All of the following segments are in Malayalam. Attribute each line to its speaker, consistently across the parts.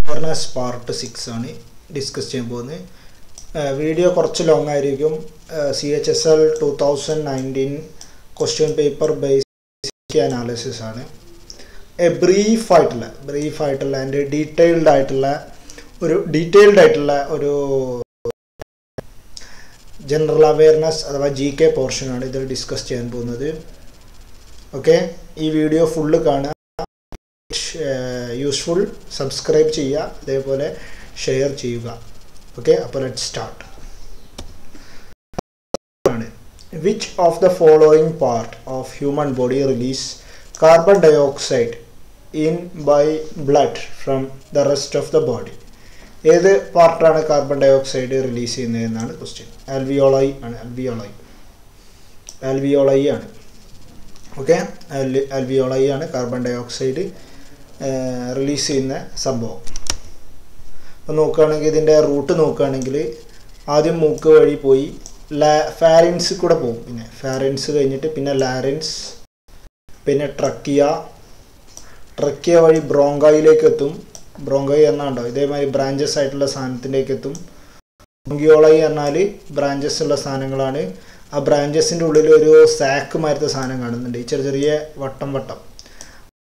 Speaker 1: awareness part 6 ആണ് ഡിസ്കസ് ചെയ്യാൻ പോകുന്നത്. വീഡിയോ കുറച്ച് ലോങ് ആയിരിക്കും. CHSL 2019 question paper based analysis ആണ്. ബ്രീഫ് ആയിട്ടുള്ള ആൻഡ് ഡീറ്റെയിൽഡ് ആയിട്ടുള്ള ഒരു ജനറൽ അവയർനെസ് അഥവാ GK പോർഷനാണ് ഇതിൽ ഡിസ്കസ് ചെയ്യാൻ പോകുന്നത്. ഓക്കെ, ഈ വീഡിയോ ഫുള്ള് കാണുക, യൂസ്ഫുൾ, സബ്സ്ക്രൈബ് ചെയ്യുക, അതേപോലെ ഷെയർ ചെയ്യുക. ഓക്കെ, അപ്പോൾ let's start. Which of the following part of human body release carbon dioxide in by blood from the rest of the body? ഏത് പാർട്ടാണ് കാർബൺ ഡയോക്സൈഡ് റിലീസ് ചെയ്യുന്നത് എന്നാണ് ക്വസ്റ്റ്യൻ. ആൽവിയോളൈ ആണ്. ഓക്കെ, ആൽവിയോളൈ ആണ് കാർബൺ ഡയോക്സൈഡ് റിലീസ് ചെയ്യുന്ന സംഭവം. അപ്പോൾ നോക്കുകയാണെങ്കിൽ ഇതിൻ്റെ റൂട്ട് നോക്കുകയാണെങ്കിൽ ആദ്യം മൂക്ക് വഴി പോയി ഫാരിൻസ് കൂടെ പോകും, പിന്നെ ഫാരിൻസ് കഴിഞ്ഞിട്ട് പിന്നെ ലാരിൻസ്, പിന്നെ ട്രക്കിയ വഴി ബ്രോങ്കയിലേക്ക് എത്തും. ബ്രോങ്കൈ എന്നാണ്ടോ ഇതേമാതിരി ബ്രാഞ്ചസ് ആയിട്ടുള്ള സാധനത്തിലേക്ക് എത്തും. ബ്രോങ്കിയോളൈ എന്നാൽ ബ്രാഞ്ചസ് ഉള്ള സാധനങ്ങളാണ്. ആ ബ്രാഞ്ചസിൻ്റെ ഉള്ളിൽ ഒരു സാക്ക് മാരത്തെ സാധനം കാണുന്നുണ്ട്, ഈ ചെറിയ വട്ടം.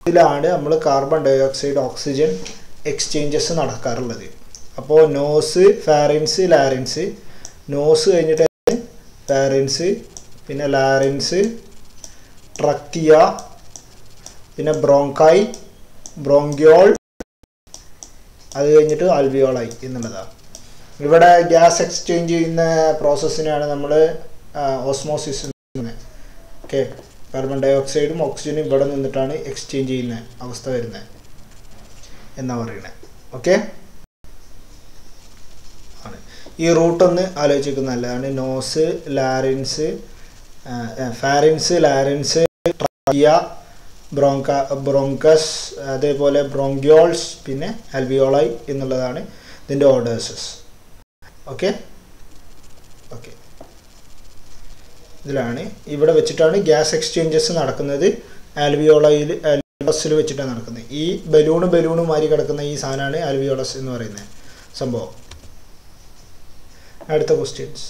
Speaker 1: ഇതിലാണ് നമ്മൾ കാർബൺ ഡയോക്സൈഡ് ഓക്സിജൻ എക്സ്ചേഞ്ചസ് നടക്കാറുള്ളത്. അപ്പോൾ നോസ്, ഫാരിൻസ്, ലാരിൻസ്. നോസ് കഴിഞ്ഞിട്ട് ഫാരിൻസ്, പിന്നെ ലാരിൻസ്, ട്രക്കിയ, പിന്നെ ബ്രോങ്കൈ, ബ്രോങ്കിയോൾ, അത് കഴിഞ്ഞിട്ട് ആൽവിയോളൈ എന്നുള്ളതാണ്. ഇവിടെ ഗ്യാസ് എക്സ്ചേഞ്ച് ചെയ്യുന്ന പ്രോസസ്സിനാണ് നമ്മൾ ഓസ്മോസിസ് എന്ന്. ഓക്കെ, കാർബൺ ഡയോക്സൈഡും ഓക്സിജനും ഇവിടെ നിന്നിട്ടാണ് എക്സ്ചേഞ്ച് ചെയ്യുന്ന അവസ്ഥ വരുന്നത് എന്നാണ് പറയുന്നത്. ഓക്കെ, ആണ് ഈ റൂട്ടൊന്ന് ആലോചിക്കുന്നത് നല്ലതാണ്. നോസ്, ലാരിൻസ്, ഫാരിൻസ്, ലാരിൻസ്, ട്രക്കിയ, ബ്രോങ്കസ്, അതേപോലെ ബ്രോങ്കിയോൾസ്, പിന്നെ ആൽവിയോളൈ എന്നുള്ളതാണ് ഇതിൻ്റെ ഓർഡേഴ്സസ്. ഓക്കെ, ഇതിലാണ് ഇവിടെ വെച്ചിട്ടാണ് ഗ്യാസ് എക്സ്ചേഞ്ചസ് നടക്കുന്നത്. ആൽവിയോളസിൽ വെച്ചിട്ടാണ് നടക്കുന്നത്. ഈ ബലൂണ് മാറി കിടക്കുന്ന ഈ സാധനമാണ് ആൽവിയോളസ് എന്ന് പറയുന്നത് സംഭവം. അടുത്ത ക്വസ്റ്റ്യൻസ്.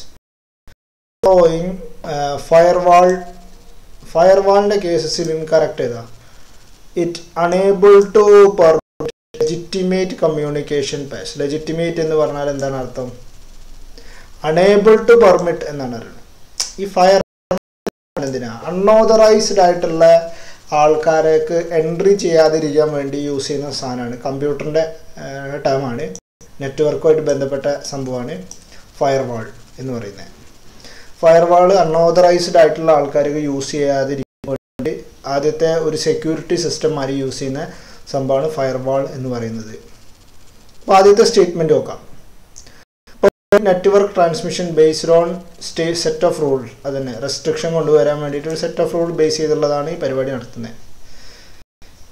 Speaker 1: ഫയർവാളിൻ്റെ കേസസിൽ ഇൻകറക്റ്റ് ചെയ്താ it enable to legitimate communication pass. Legitimate എന്ന് പറഞ്ഞാൽ എന്താണ് അർത്ഥം? അണേബിൾ ടു പെർമിറ്റ് എന്നാണ് പറയുന്നത്. ഈ ഫയർ എന്തിനാ? അൺഓതറൈസ്ഡ് ആയിട്ടുള്ള ആൾക്കാർക്ക് എൻട്രി ചെയ്യാതിരിക്കാൻ വേണ്ടി യൂസ് ചെയ്യുന്ന സാധനമാണ്. കമ്പ്യൂട്ടറിൻ്റെ ടേമാണ്, നെറ്റ്വർക്കുമായിട്ട് ബന്ധപ്പെട്ട സംഭവമാണ് ഫയർവാൾ എന്ന് പറയുന്നത്. ഫയർവാൾ അൺഓതറൈസ്ഡ് ആയിട്ടുള്ള ആൾക്കാർക്ക് യൂസ് ചെയ്യാതിരിക്കാൻ വേണ്ടി ആദ്യത്തെ ഒരു സെക്യൂരിറ്റി സിസ്റ്റം മാറി യൂസ് ചെയ്യുന്ന സംഭവമാണ് ഫയർവാൾ എന്ന് പറയുന്നത്. അപ്പോൾ ആദ്യത്തെ സ്റ്റേറ്റ്മെൻറ്റ് നോക്കാം. Network transmission based on set of rule, അതന്നെ റെസ്ട്രിക്ഷൻ കൊണ്ടുവരാൻ വേണ്ടിയിട്ട് ഒരു സെറ്റ് ഓഫ് റൂൾ ബേസ് ചെയ്തുള്ളതാണ് ഈ പരിപാടി നടത്തുന്നത്.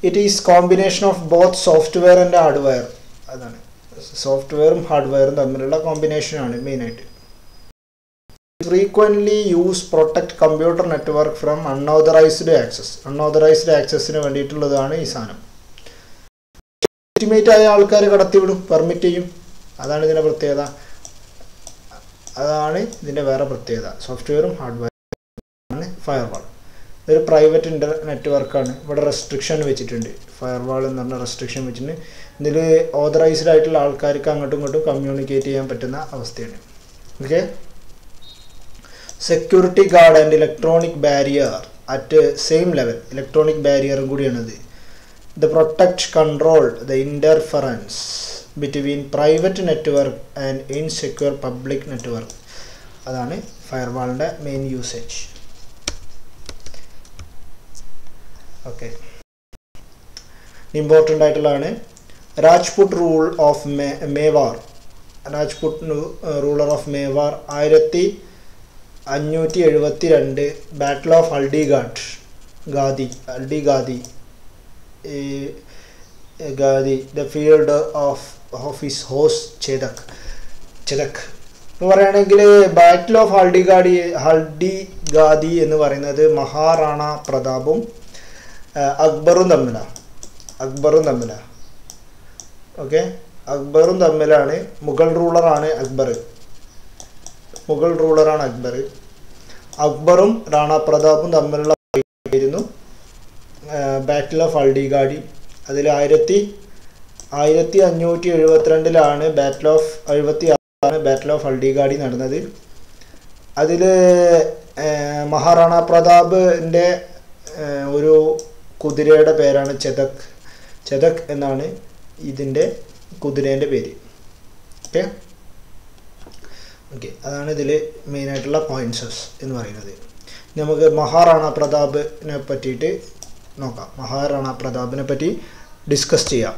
Speaker 1: It is combination of both software and hardware. അതാണ് സോഫ്റ്റ്വെയറും ഹാർഡ്വെയറും തമ്മിലുള്ള കോമ്പിനേഷനാണ് മെയിനായിട്ട്. Frequently use protect computer network from unauthorised access. Unauthorised ആക്സസിന് വേണ്ടിയിട്ടുള്ളതാണ് ഈ സാധനം. ലെജിറ്റിമേറ്റ് ആയ ആൾക്കാർ കടത്തിവിടും, പെർമിറ്റ് ചെയ്യും. അതാണ് ഇതിൻ്റെ പ്രത്യേകത. അതാണ് ഇതിൻ്റെ വേറെ പ്രത്യേകത. സോഫ്റ്റ്വെയറും ഹാർഡ്വെയറും ആണ് ഫയർവാൾ. ഇതൊരു പ്രൈവറ്റ് നെറ്റ്വർക്കാണ്. ഇവിടെ റെസ്ട്രിക്ഷൻ വെച്ചിട്ടുണ്ട്. ഫയർവാൾ എന്ന് പറഞ്ഞ റെസ്ട്രിക്ഷൻ വെച്ചിട്ടുണ്ട്. ഇതിൽ ഓതറൈസ്ഡ് ആയിട്ടുള്ള ആൾക്കാർക്ക് അങ്ങോട്ടും ഇങ്ങോട്ടും കമ്മ്യൂണിക്കേറ്റ് ചെയ്യാൻ പറ്റുന്ന അവസ്ഥയാണ്. Okay, security guard and electronic barrier at same level. Electronic ബാരിയറും കൂടിയാണിത്. The protect control the interference between private network and insecure public network. അതാണ് ഫയർവാളിൻ്റെ മെയിൻ യൂസേജ്. ഓക്കെ, ഇമ്പോർട്ടൻ്റ് ആയിട്ടുള്ളതാണ്. Rajput rule of Mewar. Rajput ruler of Mewar 1572 battle of ഗാദി the field of his horse Chetak എന്ന് പറയുകയാണെങ്കിൽ ബാറ്റിൽ ഓഫ് ഹൽഡിഗാദി എന്ന് പറയുന്നത് മഹാറാണ പ്രതാപും അക്ബറും തമ്മിലാണ്. Okay, അക്ബറും തമ്മിലാണ്. മുഗൾ റൂളറാണ് അക്ബർ. അക്ബറും റാണ പ്രതാപും തമ്മിലുള്ള ആയിരുന്നു ബാറ്റിൽ ഓഫ് ഹൽദിഗാഡി. അതിൽ 1572 ബാറ്റിൽ ഓഫ് ഹൽദിഗാഡി നടന്നത്. അതിൽ മഹാറാണ പ്രതാപിൻ്റെ ഒരു കുതിരയുടെ പേരാണ് ചെതക് എന്നാണ് ഇതിൻ്റെ കുതിരേൻ്റെ പേര്. ഓക്കെ, അതാണ് ഇതിൽ മെയിനായിട്ടുള്ള പോയിൻറ്റ്സസ് എന്ന് പറയുന്നത്. നമുക്ക് മഹാറാണ പ്രതാപിനെ പറ്റിയിട്ട് നോക്കാം. മഹാറാണ പ്രതാപിനെ പറ്റി ഡിസ്കസ് ചെയ്യാം.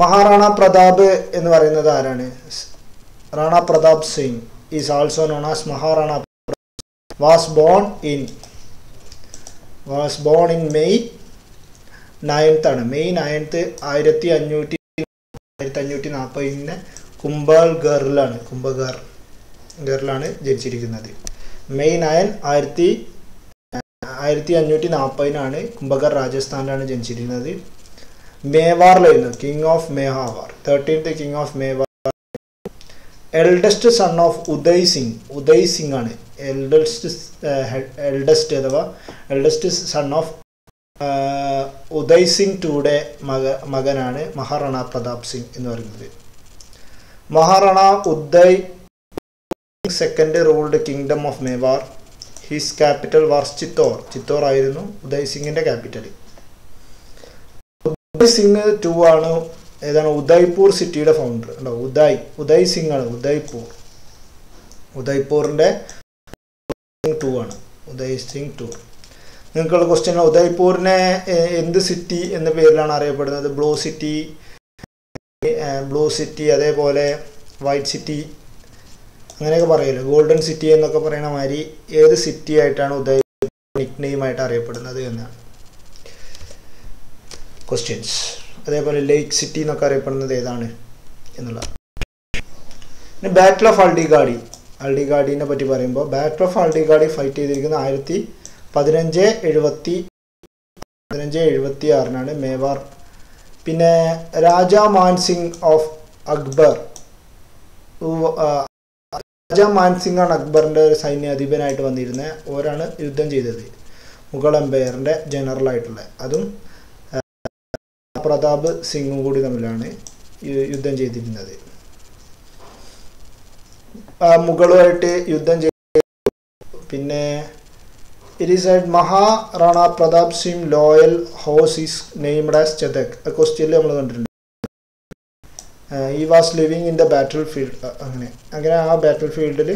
Speaker 1: മഹാറാണ പ്രതാപ് എന്ന് പറയുന്നത് ആരാണ്? Rana Pratap Singh is also known as Maharana. was born in May 9th ആണ്. മെയ് 9th 1540 കുംഭഗറിലാണ് ജനിച്ചിരിക്കുന്നത്. മെയ് 9 1540 കുംഭഗർ രാജസ്ഥാനിലാണ് ജനിച്ചിരിക്കുന്നത്. മേവാറിലായിരുന്നു, king of Mewar, 13th king of Mewar. Eldest son of Uday Singh ആണ് eldest son of Uday Singh ടൂയുടെ മകനാണ് മഹാറാണ പ്രതാപ് സിംഗ് എന്ന് പറയുന്നത്. Maharana Uday second ruled kingdom of Mewar. His capital was Chittor ആയിരുന്നു ഉദയ് സിംഗിന്റെ ക്യാപിറ്റൽ. ഉദയ് സിംഗ് 2 ആണ് ഏതാണ് ഉദയ്പൂർ സിറ്റിയുടെ ഫൗണ്ടർ. ഉണ്ടോ, ഉദയ് സിംഗ് ആണ് ഉദയ്പൂറിന്റെ 2 ആണ്. ഉദയ് സിംഗ് 2. നിങ്ങൾക്കുള്ള ക്വസ്റ്റ്യൻ, ഉദയ്പൂരിനെ എന്ത് സിറ്റി എന്ന പേരിലാണ് അറിയപ്പെടുന്നത്? ബ്ലൂ സിറ്റി, അതേപോലെ വൈറ്റ് സിറ്റി, അങ്ങനെയൊക്കെ പറയല്ലോ. ഗോൾഡൻ സിറ്റി എന്നൊക്കെ പറയുന്ന മാതിരി ഏത് സിറ്റി ആയിട്ടാണ് ഉദയ്പൂർ നിക്നെയിമായിട്ട് അറിയപ്പെടുന്നത് എന്നാണ് ക്വസ്റ്റ്യൻസ്. അതേപോലെ ലേക്ക് സിറ്റി എന്നൊക്കെ അറിയപ്പെടുന്നത് ഏതാണ് എന്നുള്ളത്. പിന്നെ ബാറ്റിൽ ഓഫ് ഹൽദിഗാഡിനെ പറ്റി പറയുമ്പോൾ, ബാറ്റിൽ ഓഫ് ഹൽദിഗാഡി ഫൈറ്റ് ചെയ്തിരിക്കുന്നത് 1576 മേവാർ. പിന്നെ രാജാ മാൻസിംഗ് ഓഫ് അക്ബർ, രാജാ മാൻസിംഗ് ആണ് അക്ബറിൻ്റെ സൈന്യാധിപനായിട്ട് വന്നിരുന്നത്. ഓരാണ് യുദ്ധം ചെയ്തത്, മുഗൾ എംപയറിൻ്റെ ജനറലായിട്ടുള്ള. അതും പ്രതാപ് സിംഗും കൂടി തമ്മിലാണ് യുദ്ധം ചെയ്തിരുന്നത്. മുഗളുമായിട്ട് യുദ്ധം ചെയ്തു. പിന്നെ it is at Maharana Pratap Singh loyal horse is named as Chetak. ക്വസ്റ്റ്യനിൽ നമ്മൾ കണ്ടിട്ടുണ്ട്. He was living in the battle field. അങ്ങനെ ആ ബാറ്റിൽ ഫീൽഡിൽ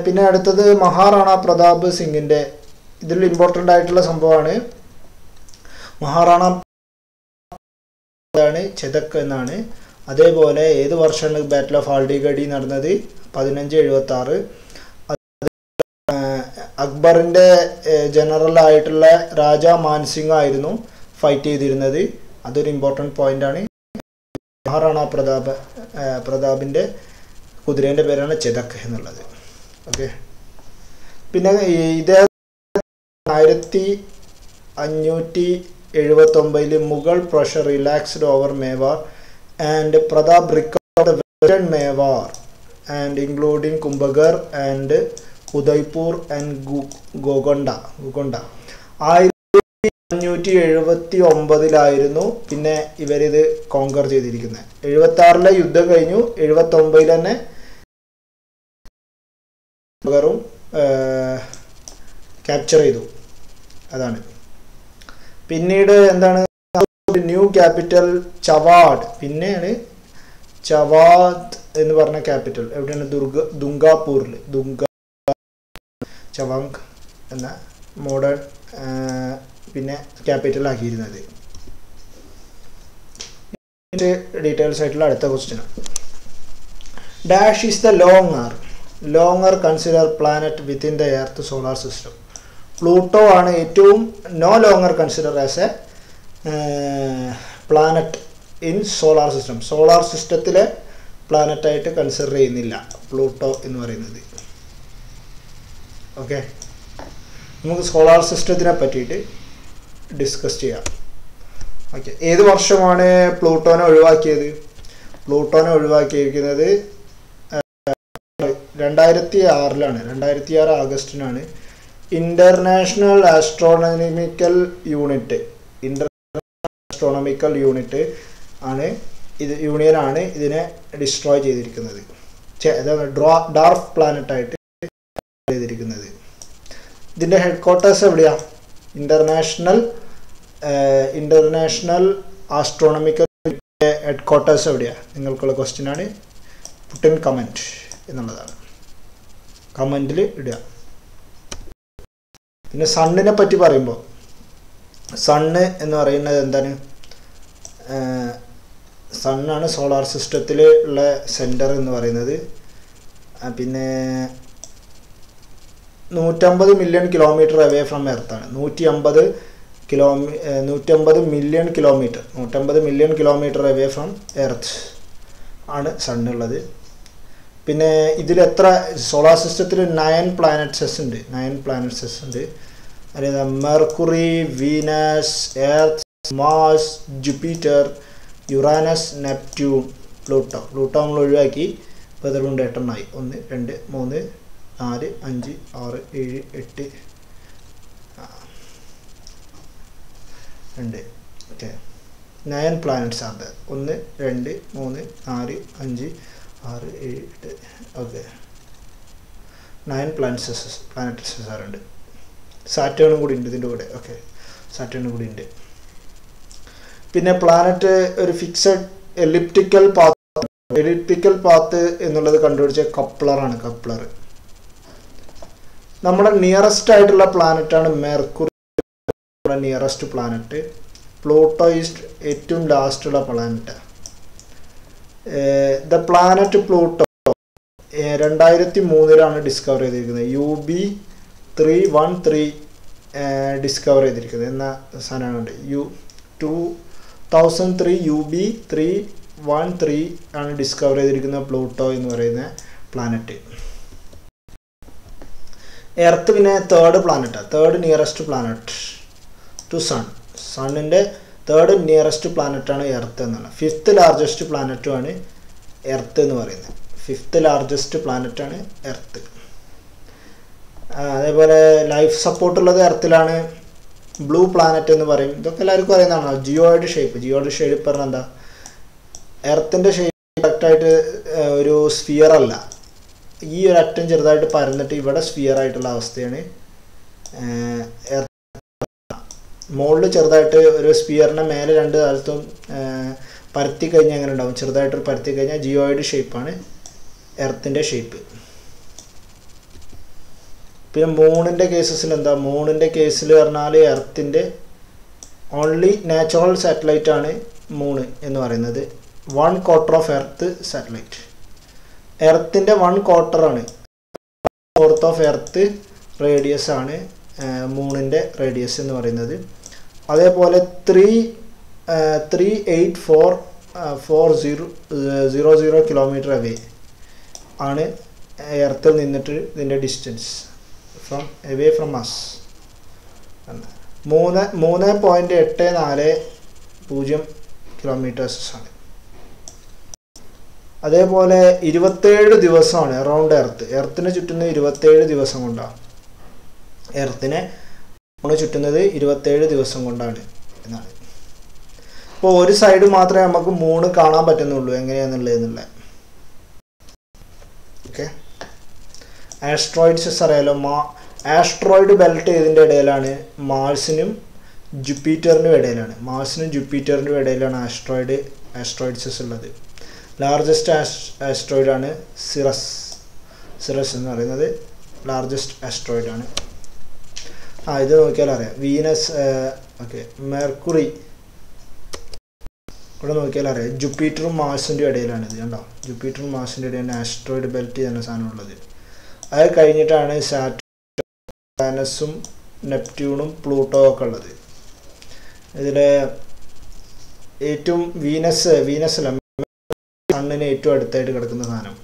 Speaker 1: പിന്നെ അടുത്തത് മഹാറാണ പ്രതാപ് സിംഗിൻ്റെ ഇതിൽ ഇമ്പോർട്ടൻ്റ് ആയിട്ടുള്ള സംഭവമാണ് മഹാറാണ ചെതക് എന്നാണ്. അതേപോലെ ഏത് വർഷമാണ് ബാറ്റിൽ ഓഫ് ഹൽദിഗാഡി നടന്നത്? 1576. അക്ബറിൻ്റെ ജനറലായിട്ടുള്ള രാജാ മാൻസിംഗ് ആയിരുന്നു ഫൈറ്റ് ചെയ്തിരുന്നത്. അതൊരു ഇമ്പോർട്ടൻറ്റ് പോയിൻ്റാണ്. മഹാറാണ പ്രതാപിൻ്റെ കുതിരേൻ്റെ പേരാണ് ചെതക് എന്നുള്ളത്. ഓക്കെ, പിന്നെ ഇതേ 1579 Mughal pressure relaxed over Mewar and Pratap recovered western Mewar and including Kumbhalgarh and Udaipur and Gogunda. 1579 പിന്നെ ഇവരിത് കോങ്കർ ചെയ്തിരിക്കുന്നത്. 76 യുദ്ധം കഴിഞ്ഞു. 79 തന്നെ കുംഭഗറും ക്യാപ്ചർ ചെയ്തു. അതാണ്. പിന്നീട് എന്താണ് ന്യൂ ക്യാപിറ്റൽ ചവാഡ്. പിന്നെയാണ് ചവാദ് എന്ന് പറഞ്ഞ ക്യാപിറ്റൽ എവിടെയാണ്? ദുംഗാപൂരിൽ ചവാങ് എന്ന മോഡേൺ പിന്നെ ക്യാപിറ്റൽ ആക്കിയിരുന്നത്. ഡീറ്റെയിൽസ് ആയിട്ടുള്ള അടുത്ത question. Dash is the longer consider planet within the earth solar system. Pluto ആണ് ഏറ്റവും no longer consider as a planet in solar system. Solar സിസ്റ്റത്തിലെ പ്ലാനറ്റായിട്ട് കൺസിഡർ ചെയ്യുന്നില്ല പ്ലൂട്ടോ എന്ന് പറയുന്നത്. ഓക്കെ, നമുക്ക് സോളാർ സിസ്റ്റത്തിനെ പറ്റിയിട്ട് ഡിസ്കസ് ചെയ്യാം. ഓക്കെ, ഏത് വർഷമാണ് പ്ലൂട്ടോനെ ഒഴിവാക്കിയത്? പ്ലൂട്ടോനെ ഒഴിവാക്കിയിരിക്കുന്നത് 2006 2006 ആഗസ്റ്റിനാണ്. ഇന്റർനാഷണൽ ആസ്ട്രോണമിക്കൽ യൂണിറ്റ് ആണ് ഇത്, യൂണിയനാണ് ഇതിനെ ഡിസ്ട്രോയ് ചെയ്തിരിക്കുന്നത്. ഡാർക്ക് പ്ലാനറ്റ് ആയിട്ട് ചെയ്തിരിക്കുന്നത്. ഇതിന്റെ ഹെഡ് ക്വാർട്ടേഴ്സ് എവിടെയാ? ഇന്റർനാഷണൽ ആസ്ട്രോണമിക്കൽ ഹെഡ് ക്വാർട്ടേഴ്സ് എവിടെയാ? നിങ്ങൾക്കുള്ള ക്വസ്റ്റ്യൻ ആണ്. പുട്ട് ഇൻ കമന്റ് എന്നുള്ളതാണ്, കമന്റിൽ ഇടുക. പിന്നെ സണ്ണിനെ പറ്റി പറയുമ്പോൾ, സണ്ണ് എന്ന് പറയുന്നത് എന്താണ്? സണ്ണാണ് സോളാർ സിസ്റ്റത്തിൽ ഉള്ള സെൻറ്റർ എന്ന് പറയുന്നത്. പിന്നെ 150 മില്യൺ കിലോമീറ്റർ അവേ ഫ്രം എർത്താണ്. 150 million kilometre away from earth ആണ് സണ്ണുള്ളത്. പിന്നെ ഇതിൽ എത്ര സോളാർ സിസ്റ്റത്തിൽ 9 പ്ലാനറ്റ്സസ് ഉണ്ട്. അതായത് Mercury, Venus, earth, Mars, Jupiter, Uranus, Neptune, Pluto നമ്മൾ ഒഴിവാക്കി. ഇപ്പോൾ ഇതിലുണ്ട് 8 1 2 3 4 5 6 7 8 ഉണ്ട്. ഓക്കെ, 9 പ്ലാനറ്റ്സ് ആണ്. 1 2 3 4 5 6 7 8. ഓക്കെ, 9 പ്ലാനറ്റ്സസ് ഉണ്ട്. സാറ്റേണും കൂടി ഉണ്ട് ഇതിൻ്റെ കൂടെ. ഓക്കെ, സാറ്റേണും കൂടി ഉണ്ട്. പിന്നെ പ്ലാനറ്റ് ഒരു ഫിക്സഡ് എലിപ്റ്റിക്കൽ പാത്ത് എന്നുള്ളത് കണ്ടുപിടിച്ച കപ്ലറാണ്. നമ്മുടെ നിയറസ്റ്റ് ആയിട്ടുള്ള പ്ലാനറ്റാണ് Mercury, nearest planet. Pluto is ഏറ്റവും ലാസ്റ്റ് ഉള്ള planet. The planet Pluto 2003 discover ചെയ്തിരിക്കുന്നത്. UB313 ഡിസ്കവർ ചെയ്തിരിക്കുന്നത് എന്ന സാധനമുണ്ട്. 2003 UB313 ആണ് ഡിസ്കവർ ചെയ്തിരിക്കുന്ന പ്ലൂട്ടോ എന്ന് പറയുന്ന പ്ലാനറ്റ്. എർത്ത് പിന്നെ തേർഡ് നിയറസ്റ്റ് പ്ലാനറ്റ് ടു സണ്ണിൻ്റെ തേർഡ് നിയറസ്റ്റ് പ്ലാനറ്റാണ് എർത്ത് എന്നാണ്. 5th ലാർജസ്റ്റ് പ്ലാനറ്റുമാണ് എർത്ത് എന്ന് പറയുന്നത്. 5th ലാർജസ്റ്റ് പ്ലാനറ്റാണ് എർത്ത്. അതേപോലെ ലൈഫ് സപ്പോർട്ടുള്ളത് എർത്തിലാണ്. ബ്ലൂ പ്ലാനറ്റ് എന്ന് പറയും. ഇതൊക്കെ എല്ലാവർക്കും അറിയുന്നതാണ്. ജിയോയിഡ് ഷേപ്പ് പറഞ്ഞാൽ എന്താ? എർത്തിൻ്റെ ഷേപ്പ് കറക്റ്റായിട്ട് ഒരു സ്ഫിയർ അല്ല. ഈ ഒരു അറ്റം ചെറുതായിട്ട് പരന്നിട്ട് ഇവിടെ സ്ഫിയർ ആയിട്ടുള്ള അവസ്ഥയാണ്. മുകളിൽ ചെറുതായിട്ട് ഒരു സ്ഫിയറിൻ്റെ മേലെ 2 കാലത്തും പരത്തി കഴിഞ്ഞാൽ എങ്ങനെ ഉണ്ടാവും? ചെറുതായിട്ട് പരത്തി കഴിഞ്ഞാൽ ജിയോയിഡ് ഷേപ്പാണ് എർത്തിൻ്റെ ഷേപ്പ്. പിന്നെ മൂണിൻ്റെ കേസസിൽ എന്താ? മൂണിൻ്റെ കേസിൽ പറഞ്ഞാൽ എർത്തിൻ്റെ ഓൺലി നാച്ചുറൽ സാറ്റലൈറ്റ് ആണ് മൂണ് എന്ന് പറയുന്നത്. 1/4 ഓഫ് എർത്ത് സാറ്റലൈറ്റ്. എർത്തിൻ്റെ 1/4 ആണ്. 1/4 ഓഫ് എർത്ത് റേഡിയസ് ആണ് മൂണിൻ്റെ റേഡിയസ് എന്ന് പറയുന്നത്. അതേപോലെ 384,400 കിലോമീറ്റർ അവേ ആണ് എർത്തിൽ നിന്നിട്ട് ഇതിൻ്റെ distance away from us. 3.840 kilometres ആണ്. അതേപോലെ 27 ദിവസമാണ് അറൗണ്ട് എർത്തിനെ ചുറ്റുന്നത് 27 ദിവസം കൊണ്ടാണ്. എർത്തിനെ ചുറ്റുന്നത് 27 ദിവസം കൊണ്ടാണ് എന്നാണ്. ഇപ്പോൾ ഒരു സൈഡ് മാത്രമേ നമുക്ക് മൂണ് കാണാൻ പറ്റുന്നുള്ളൂ എങ്ങനെയാണെന്നുള്ളത്. ഓക്കെ, ആസ്ട്രോയിഡ്സ് അറിയാലോ. ആസ്ട്രോയിഡ് ബെൽറ്റ് ഇതിൻ്റെ ഇടയിലാണ്. മാർസിനും ജൂപ്പിറ്ററിനും ഇടയിലാണ് ആസ്ട്രോയിഡ്സ് ഉള്ളത്. ലാർജസ്റ്റ് ആസ്ട്രോയിഡാണ് സിറസ് എന്ന് പറയുന്നത്. ലാർജസ്റ്റ് ആസ്ട്രോയിഡാണ്. ഇത് നോക്കിയാൽ അറിയാം. വീനസ്, ഓക്കെ, മെർക്കുറി ഇവിടെ നോക്കിയാൽ അറിയാം. ജൂപ്പിറ്ററും മാർസിൻ്റെ ഇടയിലാണ് ഇത്. കണ്ടോ? ജൂപ്പിറ്ററും മാർസിൻ്റെ ഇടയിലാണ് ആസ്ട്രോയിഡ് ബെൽറ്റ് എന്ന സാധനം ഉള്ളത്. അത് കഴിഞ്ഞിട്ടാണ് സാറ്റർണസും നെപ്റ്റ്യൂണും പ്ലൂട്ടോ ഒക്കെ ഉള്ളത്. ഇതിൽ ഏറ്റവും വീനസ് അല്ല, സണ്ണിന് ഏറ്റവും അടുത്തായിട്ട് കിടക്കുന്ന സാധനം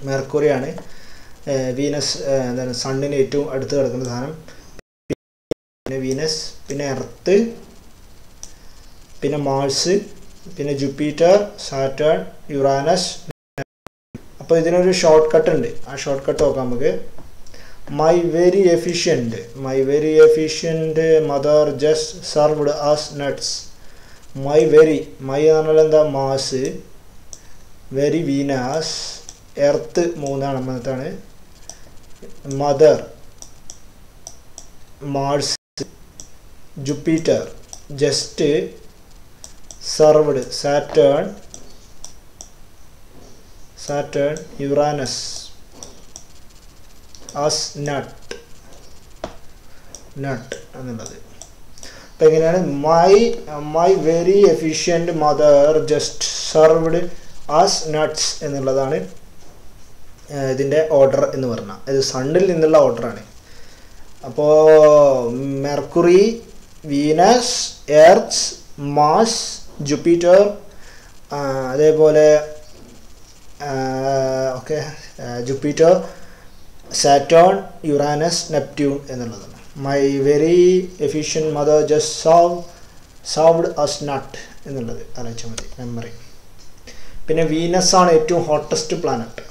Speaker 1: മെർക്കുറിയാണ്. വീനസ് എന്താണ് സണ്ണിന് ഏറ്റവും അടുത്ത് കിടക്കുന്ന സാധനം. പിന്നെ വീനസ്, പിന്നെ എർത്ത്, പിന്നെ മാർസ്, പിന്നെ ജൂപ്പിറ്റർ, സാറ്റേൺ, യുറാനസ്. അപ്പോൾ ഇതിനൊരു ഷോർട്ട് കട്ട് ഉണ്ട്. ആ ഷോർട്ട് കട്ട് നോക്കാം നമുക്ക്. My very efficient mother just served as nuts. My very, my എന്ന് പറഞ്ഞാൽ എന്താ? Mars. Very Venus. Earth 3 mother Mars, Jupiter just, served Saturn, Uranus as nut എന്നുള്ളത്. അപ്പം എങ്ങനെയാണ്? My very efficient mother just served as nuts എന്നുള്ളതാണ് ഇതിൻ്റെ ഓർഡർ എന്ന് പറഞ്ഞാൽ. ഇത് സണ്ണിൽ നിന്നുള്ള ഓർഡറാണ്. അപ്പോൾ Mercury, Venus, earth, Mars, Jupiter, അതേപോലെ ജൂപ്പിറ്റർ, സാറ്റേൺ, യുറാനസ്, നെപ്റ്റ്യൂൺ എന്നുള്ളതാണ്. My very efficient mother just served as nut എന്നുള്ളത് ആലോചിച്ചാൽ മതി, മെമ്മറി. പിന്നെ വീനസ് ആണ് ഏറ്റവും ഹോട്ടസ്റ്റ് പ്ലാനറ്റ്.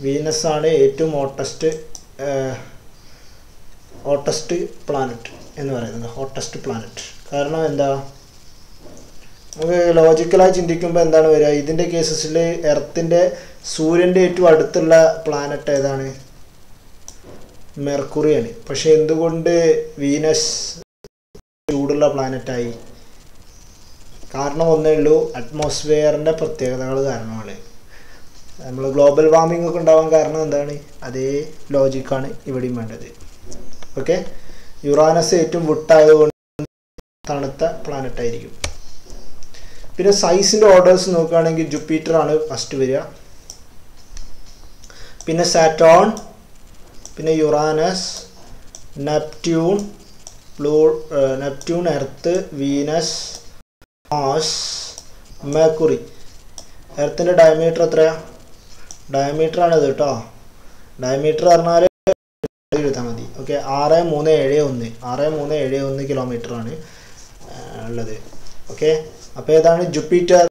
Speaker 1: വീനസ് ആണ് ഏറ്റവും ഹോട്ടസ്റ്റ് പ്ലാനറ്റ് എന്ന് പറയുന്നത്. ഹോട്ടസ്റ്റ് പ്ലാനറ്റ് കാരണം എന്താ? നമുക്ക് ലോജിക്കലായി ചിന്തിക്കുമ്പോൾ എന്താണ് വരിക? ഇതിൻ്റെ കേസസിൽ എർത്തിൻ്റെ സൂര്യൻ്റെ ഏറ്റവും അടുത്തുള്ള പ്ലാനറ്റ് ഏതാണ്? മെർക്കുറിയാണ്. പക്ഷെ എന്തുകൊണ്ട് വീനസ് ചൂടുള്ള പ്ലാനറ്റായി? കാരണം ഒന്നേ ഉള്ളൂ, അറ്റ്മോസ്ഫിയറിൻ്റെ പ്രത്യേകതകൾ കാരണമാണ്. നമ്മൾ ഗ്ലോബൽ വാർമിംഗ് ഒക്കെ ഉണ്ടാവാൻ കാരണം എന്താണ്? അതേ ലോജിക്കാണ് ഇവിടെയും വേണ്ടത്. ഓക്കെ. യുറാനസ് ഏറ്റവും വിട്ടായതുകൊണ്ട് തണുത്ത പ്ലാനറ്റ് ആയിരിക്കും. പിന്നെ സൈസിൻ്റെ ഓർഡേഴ്സ് നോക്കുകയാണെങ്കിൽ ജൂപ്പിറ്റർ ആണ് ഫസ്റ്റ് വരിക, പിന്നെ സാറ്റേൺ, പിന്നെ Uranus, Neptune, earth, Venus, Mars, Mercury. എർത്തിൻ്റെ ഡയമീറ്റർ എത്രയാ? ഡയമീറ്റർ ആണിത് കേട്ടോ. ഡയമീറ്റർ പറഞ്ഞാൽ എഴുതാൻ മതി. ഓക്കെ. 6371 കിലോമീറ്ററാണ് ഉള്ളത്. ഓക്കെ. അപ്പോൾ ഏതാണ്? ജൂപ്പിറ്റർ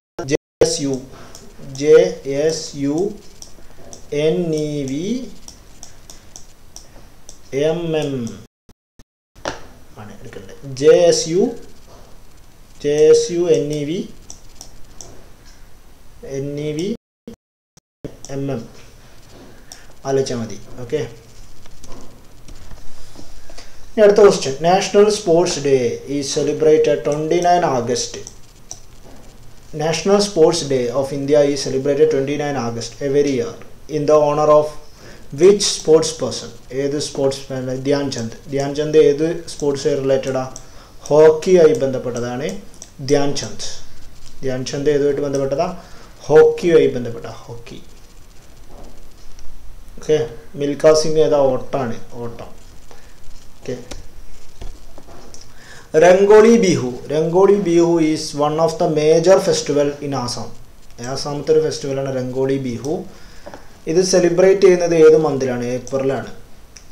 Speaker 1: JSU NEV MM ആണ് എടുക്കേണ്ടത്. JSU NEV MM ആലോചിച്ചാൽ മതി. ഓക്കെ. ഇനി അടുത്ത question. National sports day is celebrated 29 August. National Sports Day of India is celebrated 29 August every year in the honor of which sports person? ഏത് സ്പോർട്സ്മാൻ? ധ്യാൻ ചന്ദ് ഏത് സ്പോർട്സ് റിലേറ്റഡാ? ഹോക്കിയായി ബന്ധപ്പെട്ടതാണ് ധ്യാൻ ചന്ദ് ഏതുമായിട്ട് ബന്ധപ്പെട്ടതാ? ഹോക്കിയുമായി ബന്ധപ്പെട്ട ഹോക്കി. ഓക്കെ. മിൽഖ സിംഗ് ഏതാ? ഓട്ടം. Okay. Rongali Bihu is one of the major festival in Assam. ആസാമത്തെ ഒരു ഫെസ്റ്റിവലാണ് രംഗോളി ബിഹു. ഇത് സെലിബ്രേറ്റ് ചെയ്യുന്നത് ഏത് മന്തിലാണ്?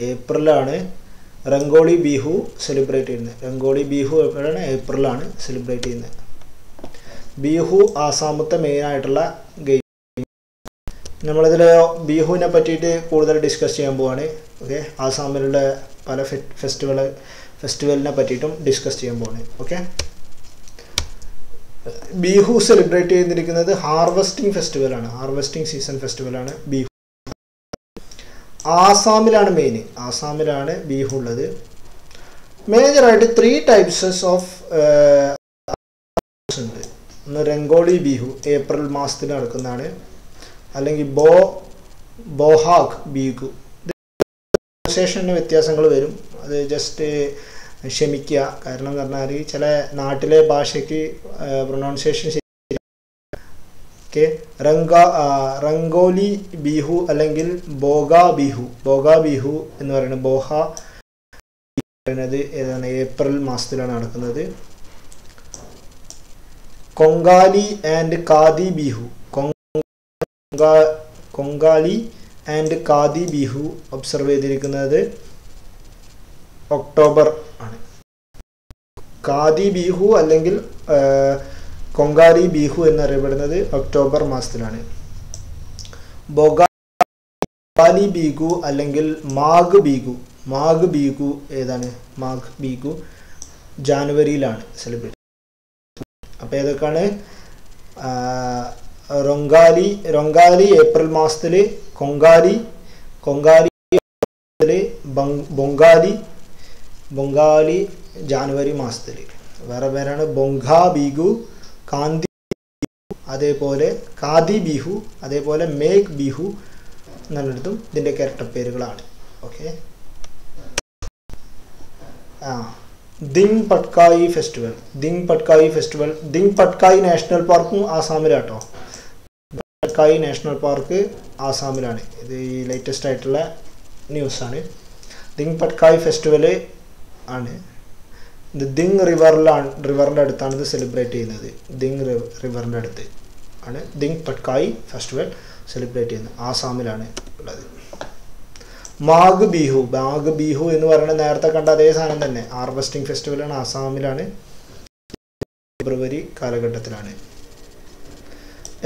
Speaker 1: ഏപ്രിലാണ് രംഗോളി ബിഹു സെലിബ്രേറ്റ് ചെയ്യുന്നത്. രംഗോളി ബിഹു എപ്പോഴാണ്? ഏപ്രിലാണ് സെലിബ്രേറ്റ് ചെയ്യുന്നത്. ബിഹു ആസാമത്തെ മെയിനായിട്ടുള്ള ഗെയിം. നമ്മളിതിൽ ബിഹുവിനെ പറ്റിയിട്ട് കൂടുതൽ ഡിസ്കസ് ചെയ്യാൻ പോവാണ്. ഓക്കെ. ആസാമിലുള്ള പല ഫെസ്റ്റിവലിനെ പറ്റിയിട്ടും ഡിസ്കസ് ചെയ്യാൻ പോവാണ്. ഓക്കെ. ബിഹു സെലിബ്രേറ്റ് ചെയ്തിരിക്കുന്നത് ഹാർവെസ്റ്റിംഗ് ഫെസ്റ്റിവലാണ്. ഹാർവെസ്റ്റിംഗ് സീസൺ ഫെസ്റ്റിവലാണ് ബിഹു. ആസാമിലാണ് ബിഹു ഉള്ളത്. മേജറായിട്ട് 3 types ഓഫ് ഉണ്ട്. ഒന്ന് രംഗോളി ബിഹു, ഏപ്രിൽ മാസത്തിൽ നടക്കുന്നതാണ്. അല്ലെങ്കിൽ ബോഹാഗ് ബിഹു. പ്രൊനൗൺസിയേഷന് വ്യത്യാസങ്ങൾ വരും, അത് ജസ്റ്റ് ക്ഷമിക്കുക. കാരണം എന്ന് പറഞ്ഞാൽ ചില നാട്ടിലെ ഭാഷയ്ക്ക് പ്രൊനൗൺസിയേഷൻ ശരി. ഓക്കെ. റംഗോലി ബിഹു അല്ലെങ്കിൽ ബോഗാ ബിഹു എന്ന് പറയുന്നത് പറയുന്നത് ഏതാണ്? ഏപ്രിൽ മാസത്തിലാണ് നടക്കുന്നത്. Kongali and Kati Bihu Kongali and Kati Bihu observe ചെയ്തിരിക്കുന്നത് ഒക്ടോബർ ആണ്. ഖാദി ബിഹു അല്ലെങ്കിൽ കൊങ്കാരി ബിഹു എന്നറിയപ്പെടുന്നത് ഒക്ടോബർ മാസത്തിലാണ്. ബൊഗാലി ബിഹു അല്ലെങ്കിൽ മാഘ് ബിഹു ഏതാണ്? മാഘ് ബിഹു ജാനുവരിയിലാണ് സെലിബ്രേറ്റ്. അപ്പോൾ ഏതൊക്കെയാണ്? റൊങ്കാലി ഏപ്രിൽ മാസത്തിൽ, കൊങ്കാലി ബൊങ്കാലി ജാനുവരി മാസത്തിൽ. വേറെ പേരാണ് ബൊങ്കാ ബിഹു, കാന്തി ബിഹു, അതേപോലെ ഖാദി ബിഹു, അതേപോലെ മേഘ് ബിഹു എന്നുള്ളതും ഇതിൻ്റെ ഇരട്ടപ്പേരുകളാണ്. Okay. Dihing Patkai festival. Dihing Patkai national പാർക്കും ആസാമിലാട്ടോ. Patkai national park ആസാമിലാണ്. ഇത് ഈ ലേറ്റസ്റ്റ് ആയിട്ടുള്ള ന്യൂസാണ്. ദിങ് പട്കായി ഫെസ്റ്റിവൽ ആണ്. ഇത് ദിങ് റിവറിൻ്റെ അടുത്താണ് ഇത് സെലിബ്രേറ്റ് ചെയ്യുന്നത്. ദിങ് റിവറിൻ്റെ അടുത്ത് ആണ് ദിങ് പട്കായി ഫെസ്റ്റിവൽ സെലിബ്രേറ്റ് ചെയ്യുന്നത്. ആസാമിലാണ് ഉള്ളത്. മാഘ് ബിഹു എന്ന് പറയുന്നത് നേരത്തെ കണ്ട അതേ സാധനം തന്നെ. ഹാർവെസ്റ്റിംഗ് ഫെസ്റ്റിവലാണ്. ആസാമിലാണ്. ഫെബ്രുവരി കാലഘട്ടത്തിലാണ്.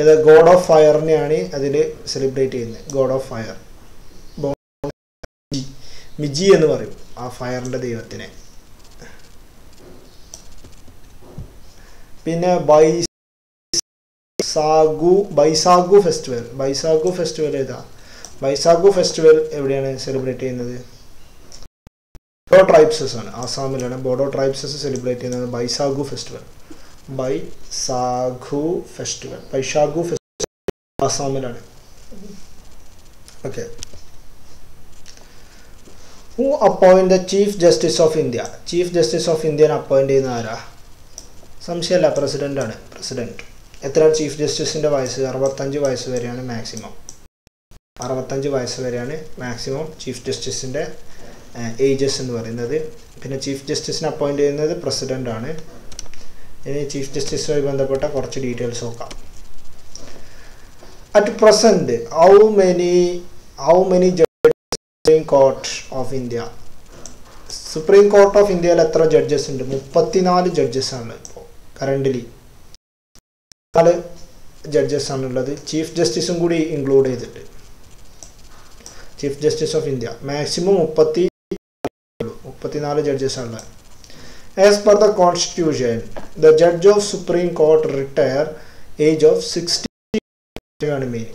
Speaker 1: ഇത് ഗോഡ് ഓഫ് ഫയറിനെയാണ് അതിൽ സെലിബ്രേറ്റ് ചെയ്യുന്നത്. ഗോഡ് ഓഫ് ഫയർ, മിജി എന്ന് പറയും ആ ഫയറിൻ്റെ ദൈവത്തിനെ. പിന്നെ ബൈസാഗു ഫെസ്റ്റിവൽ ഏതാ? ബൈസാഗു ഫെസ്റ്റിവൽ എവിടെയാണ് സെലിബ്രേറ്റ് ചെയ്യുന്നത്? ബോഡോ ട്രൈബ്സസ് ആണ്. ആസാമിലാണ് ബോഡോ ട്രൈബ്സസ് സെലിബ്രേറ്റ് ചെയ്യുന്നത് ബൈസാഗു ഫെസ്റ്റിവൽ. ബൈസാഗു ഫെസ്റ്റിവൽ ആസാമിലാണ്. Okay. Who appoint the chief justice of India? Chief justice of ഇന്ത്യനെ അപ്പോയിന്റ് ചെയ്യുന്ന ആരാ? സംശയമല്ല, പ്രസിഡന്റ് ആണ്. പ്രസിഡന്റ്. എത്രയാണ് ചീഫ് ജസ്റ്റിസിന്റെ വയസ്സ്? 65 വയസ്സ് വരെയാണ് മാക്സിമം. 65 വയസ്സ് വരെയാണ് മാക്സിമം ചീഫ് ജസ്റ്റിസിൻ്റെ ഏജസ് എന്ന് പറയുന്നത്. പിന്നെ ചീഫ് ജസ്റ്റിസിനെ അപ്പോയിന്റ് ചെയ്യുന്നത് പ്രസിഡന്റ് ആണ്. ഇനി ചീഫ് ജസ്റ്റിസുമായി ബന്ധപ്പെട്ട കുറച്ച് ഡീറ്റെയിൽസ് നോക്കാം. At present how many supreme court of India? Supreme court of ഇന്ത്യയിൽ എത്ര ജഡ്ജസ് ഉണ്ട്? 34 ജഡ്ജസ് ആണ് ഇപ്പോൾ കറൻ്റ്ലി. 4 ജഡ്ജസ് ആണുള്ളത്. ചീഫ് ജസ്റ്റിസും കൂടി ഇൻക്ലൂഡ് ചെയ്തിട്ട്. Chief justice of India maximum 34 judges ആണ്. As per the constitution the judge of supreme court retire age of 60 ആണ് മെയിൻ.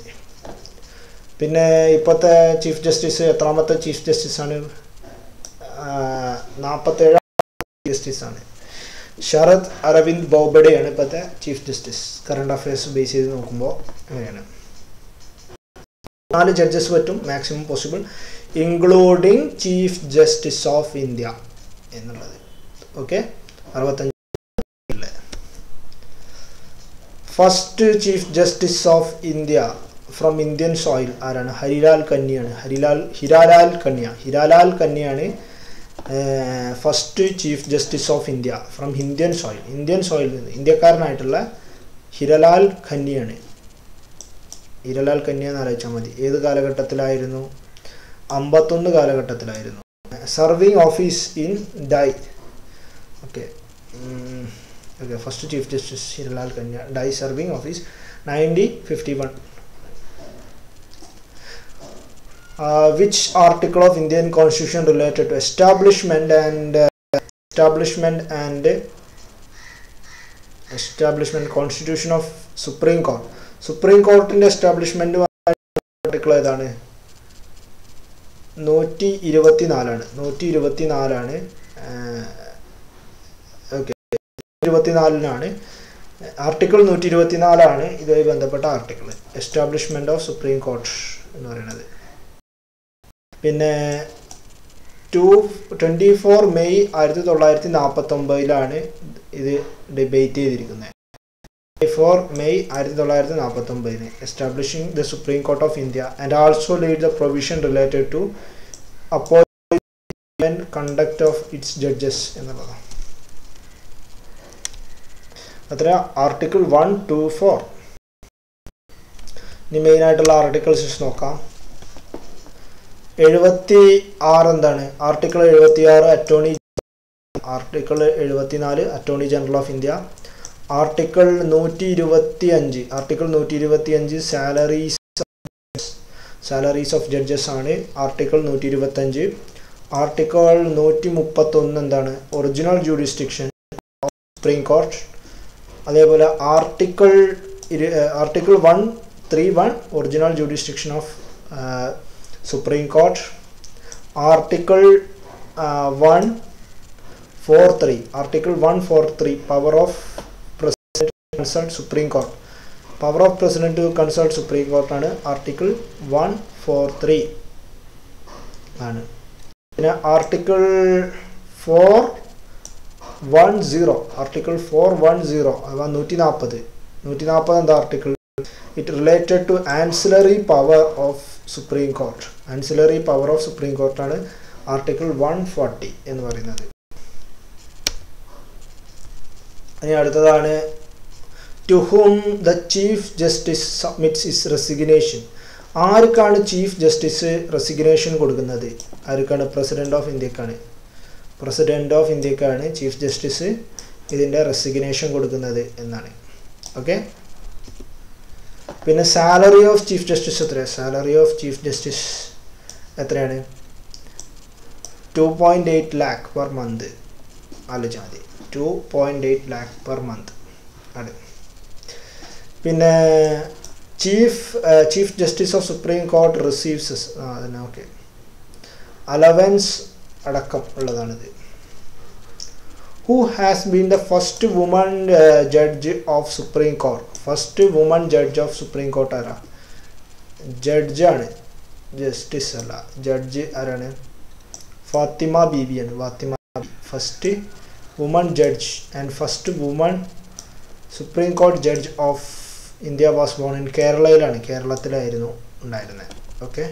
Speaker 1: പിന്നെ ഇപ്പോഴത്തെ ചീഫ് ജസ്റ്റിസ് എത്രാമത്തെ ചീഫ് ജസ്റ്റിസ് ആണ്? 47 ജസ്റ്റിസ് ആണ്. ശരത് അരവിന്ദ് ബോബഡെയാണ് ഇപ്പോഴത്തെ chief justice. Current affairs base ചെയ്ത് നോക്കുമ്പോൾ അങ്ങനെയാണ്. 4 ജഡ്ജസ് പറ്റും maximum possible, including chief justice of India എന്നുള്ളത്. Okay. 65. First chief justice of India from Indian soil ആരാണ്? ഹരിലാൽ കന്യാണ് first chief justice of India from Indian soil നിന്ന്. ഇന്ത്യക്കാരനായിട്ടുള്ള ഹിരലാൽ കന്യാണ്. ഹിരലാൽ കന്യ എന്ന് ആലോചിച്ചാൽ മതി. ഏത് കാലഘട്ടത്തിലായിരുന്നു? 51 കാലഘട്ടത്തിലായിരുന്നു. Serving office in die. Okay. First chief justice Hiralal Kania. Die serving office 1951. Which article of Indian Constitution related to establishment Constitution of Supreme Court? Supreme Court in establishment article ഏതാണ്? 124 ആണ്. ഓക്കെ. 124 ആർട്ടിക്കിൾ 124 ആണ് ഇതുമായി ബന്ധപ്പെട്ട article. Establishment of supreme court എന്ന് പറയുന്നത്. പിന്നെ 24 മെയ് 1949 ഇത് ഡിബേറ്റ് ചെയ്തിരിക്കുന്നത്. 24 May 1949 establishing the supreme court of India and also lead the provision related to appointment and conduct of its judges എന്നുള്ളതാണ്. അത്ര ആർട്ടിക്കിൾ 1 to 4. ഇനി മെയിനായിട്ടുള്ള ആർട്ടിക്കിൾസ് നോക്കാം. 76 എന്താണ്? Article 76 attorney, article 74 attorney general of India. Article 125 salaries of judges ആണ് ആർട്ടിക്കിൾ 125. ആർട്ടിക്കിൾ 131 എന്താണ്? Original jurisdiction supreme court. അതേപോലെ article 131 original jurisdiction of supreme court. Article 143 power of president consult supreme court. Power of president to consult supreme കോർട്ടാണ് ആർട്ടിക്കിൾ 143 ആണ്. പിന്നെ ആർട്ടിക്കിൾ 410 അഥവാ 140 എന്താ article? It related to ancillary power of supreme court. Ancillary power of supreme കോർട്ടാണ് ആർട്ടിക്കിൾ 140 എന്ന് പറയുന്നത്. ഇനി അടുത്തതാണ് to whom the chief justice submits his resignation. ആർക്കാണ് ചീഫ് ജസ്റ്റിസ് റെസിഗ്നേഷൻ കൊടുക്കുന്നത്? ആർക്കാണ്? പ്രസിഡന്റ് ഓഫ് ഇന്ത്യക്കാണ്. പ്രസിഡന്റ് ഓഫ് ഇന്ത്യക്കാണ് ചീഫ് ജസ്റ്റിസ് ഇതിൻ്റെ റെസിഗ്നേഷൻ കൊടുക്കുന്നത് എന്നാണ്. ഓക്കെ. പിന്നെ സാലറി ഓഫ് ചീഫ് ജസ്റ്റിസ് എത്രയാണ്? സാലറി ഓഫ് ചീഫ് ജസ്റ്റിസ് എത്രയാണ്? 2.8 lakh പെർ മന്ത്. ആലോചിച്ചാൽ മതി. 2.8 lakh പെർ മന്ത് ആണ്. പിന്നെ chief justice of supreme court receives okay allowance അടക്കം ഉള്ളതാണിത്. Who has been the first woman judge of supreme court? First woman judge of supreme court ആരാ? ജഡ്ജാണ്, ജസ്റ്റിസ് അല്ല. ജഡ്ജ് ആരാണ്? ഫാത്തിമ ബീബിയാണ്. Fathima first woman judge and first woman supreme court judge of India was born in കേരളയിലാണ്. കേരളത്തിലായിരുന്നു ഉണ്ടായിരുന്നത്. ഓക്കെ.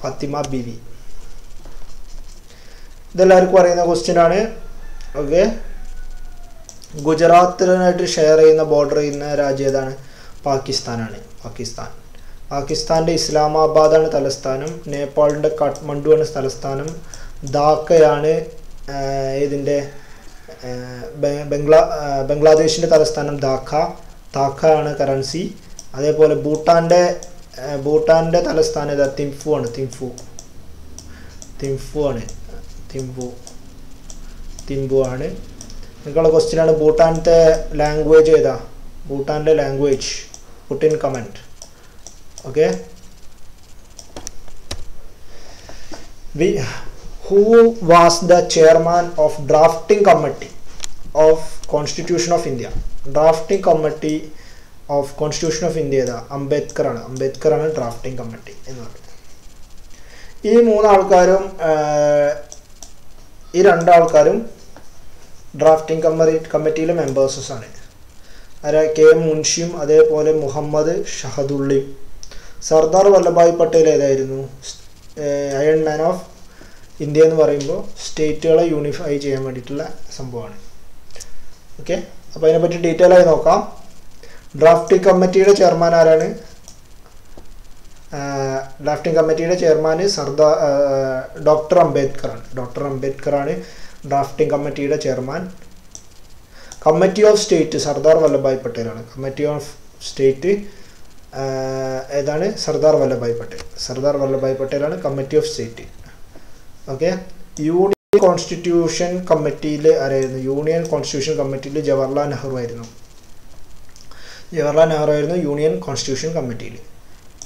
Speaker 1: ഫാത്തിമ ബീവി. ഇതെല്ലാവർക്കും അറിയുന്ന ക്വസ്റ്റ്യൻ ആണ്. ഓക്കെ. ഗുജറാത്തിനായിട്ട് ഷെയർ ചെയ്യുന്ന ബോർഡർ ചെയ്യുന്ന രാജ്യം ഏതാണ്? പാകിസ്ഥാനാണ്. പാകിസ്ഥാൻ്റെ ഇസ്ലാമാബാദാണ് തലസ്ഥാനം. നേപ്പാളിൻ്റെ കാഠ്മണ്ഡു ആണ് തലസ്ഥാനം. ധാക്കയാണ് ഇതിൻ്റെ ബംഗ്ലാദേശിൻ്റെ തലസ്ഥാനം ധാക്ക ആണ് കറൻസി. അതേപോലെ ഭൂട്ടാൻ്റെ തലസ്ഥാനം ഏതാ? തിംഫു ആണ്. തിംഫു ആണ്. നിങ്ങൾക്കുള്ള ക്വസ്റ്റ്യൻ ആണ് ഭൂട്ടാനത്തെ ലാംഗ്വേജ് ഏതാ? ഭൂട്ടാൻ്റെ language put in comment. Okay. Who was the chairman of drafting committee of Constitution of India? Drafting committee of Constitution of India ഏതാ? അംബേദ്കർ ആണ് ഡ്രാഫ്റ്റിംഗ് കമ്മിറ്റി എന്ന് പറയുന്നത്. ഈ രണ്ടാൾക്കാരും ഡ്രാഫ്റ്റിംഗ് കമ്മിറ്റിയിലെ മെമ്പേഴ്സസ് ആണ്. കെ മുൻഷിയും അതേപോലെ മുഹമ്മദ് ഷഹദുള്ളിയും. സർദാർ വല്ലഭായ് പട്ടേൽ ഏതായിരുന്നു? അയൺ മാൻ ഓഫ് ഇന്ത്യ എന്ന് പറയുമ്പോൾ സ്റ്റേറ്റുകളെ യൂണിഫൈ ചെയ്യാൻ വേണ്ടിയിട്ടുള്ള സംഭവമാണ്. ഓക്കെ. അപ്പോൾ അതിനെപ്പറ്റി ഡീറ്റെയിൽ ആയി നോക്കാം. ഡ്രാഫ്റ്റിംഗ് കമ്മിറ്റിയുടെ ചെയർമാൻ ആരാണ്? ഡ്രാഫ്റ്റിംഗ് കമ്മിറ്റിയുടെ ചെയർമാൻ ഡോക്ടർ അംബേദ്കർ ആണ് ഡ്രാഫ്റ്റിംഗ് കമ്മിറ്റിയുടെ chairman. Committee of state Sardar Vallabhbhai പട്ടേലാണ്. കമ്മിറ്റി ഓഫ് സ്റ്റേറ്റ് ഏതാണ്? സർദാർ വല്ലഭായ് പട്ടേലാണ് committee of state. Okay. Union constitution കമ്മിറ്റിയിൽ ആരായിരുന്നു? യൂണിയൻ കോൺസ്റ്റിറ്റ്യൂഷൻ കമ്മിറ്റിയിൽ ജവഹർലാൽ നെഹ്റു ആയിരുന്നു യൂണിയൻ കോൺസ്റ്റിറ്റ്യൂഷൻ കമ്മിറ്റിയിൽ.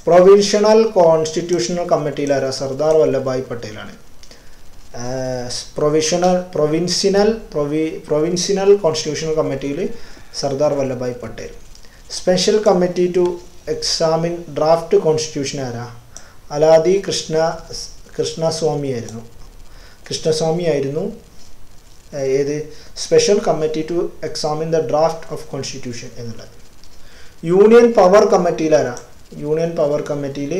Speaker 1: പ്രൊവിൻഷണൽ കോൺസ്റ്റിറ്റ്യൂഷണൽ കമ്മിറ്റിയിൽ ആരാ? സർദാർ വല്ലഭായ് പട്ടേലാണ്. പ്രൊവിൻസിനൽ കോൺസ്റ്റിറ്റ്യൂഷണൽ കമ്മിറ്റിയിൽ Sardar Vallabhbhai Patel. Special committee to examine draft constitution ആരാ? അലാദി കൃഷ്ണസ്വാമി ആയിരുന്നു ഏത്? Special committee to examine the draft of constitution എന്നുള്ളത്. യൂണിയൻ പവർ കമ്മിറ്റിയിൽ ആരാ? യൂണിയൻ പവർ കമ്മിറ്റിയിൽ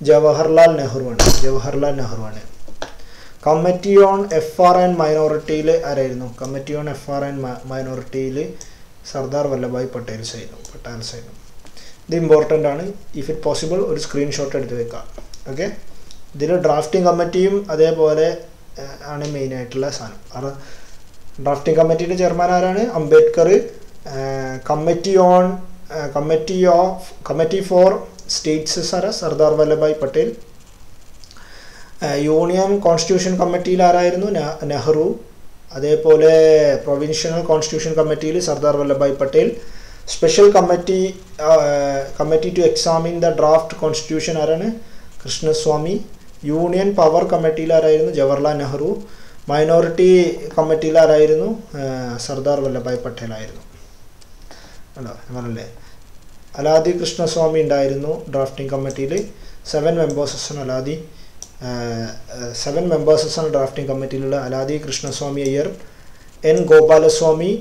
Speaker 1: ജവഹർലാൽ നെഹ്റു ആണ്. കമ്മിറ്റി ഓൺ FR ആൻഡ് മൈനോറിറ്റിയിൽ ആരായിരുന്നു? കമ്മിറ്റി ഓൺ FR ആൻഡ് മൈനോറിറ്റിയിൽ സർദാർ വല്ലഭായ് പട്ടേൽസ് ആയിരുന്നു. ഇത് ഇമ്പോർട്ടൻ്റ് ആണ്. ഇഫ് ഇറ്റ് പോസിബിൾ ഒരു സ്ക്രീൻഷോട്ട് എടുത്ത് വെക്കാം. ഓക്കെ. ഇതിൽ ഡ്രാഫ്റ്റിംഗ് കമ്മിറ്റിയും അതേപോലെ ആണ് മെയിനായിട്ടുള്ള സാധനം. ഡ്രാഫ്റ്റിംഗ് കമ്മിറ്റിയുടെ ചെയർമാൻ ആരാണ്? Ambedkar. Committee for states Sardar Vallabhbhai Patel. Union constitution കമ്മിറ്റിയിൽ ആരായിരുന്നു? നെഹ്റു. അതേപോലെ പ്രൊവിൻഷ്യൽ കോൺസ്റ്റിറ്റ്യൂഷൻ കമ്മിറ്റിയിൽ Sardar Vallabhbhai Patel. Special committee to examine the draft constitution ആരാണ്? കൃഷ്ണസ്വാമി. യൂണിയൻ പവർ കമ്മിറ്റിയിൽ ആരായിരുന്നു? ജവഹർലാൽ നെഹ്റു. മൈനോറിറ്റി കമ്മിറ്റിയിൽ ആരായിരുന്നു? സർദാർ വല്ലഭായ് പട്ടേൽ ആയിരുന്നു. അല്ലോ അങ്ങനല്ലേ. അലാദി കൃഷ്ണസ്വാമി ഉണ്ടായിരുന്നു ഡ്രാഫ്റ്റിംഗ് കമ്മിറ്റിയിൽ. 7 മെമ്പേഴ്സാണ് ഡ്രാഫ്റ്റിംഗ് കമ്മിറ്റിയിലുള്ള. Alladi Krishnaswamy Iyer, N Gopalaswami,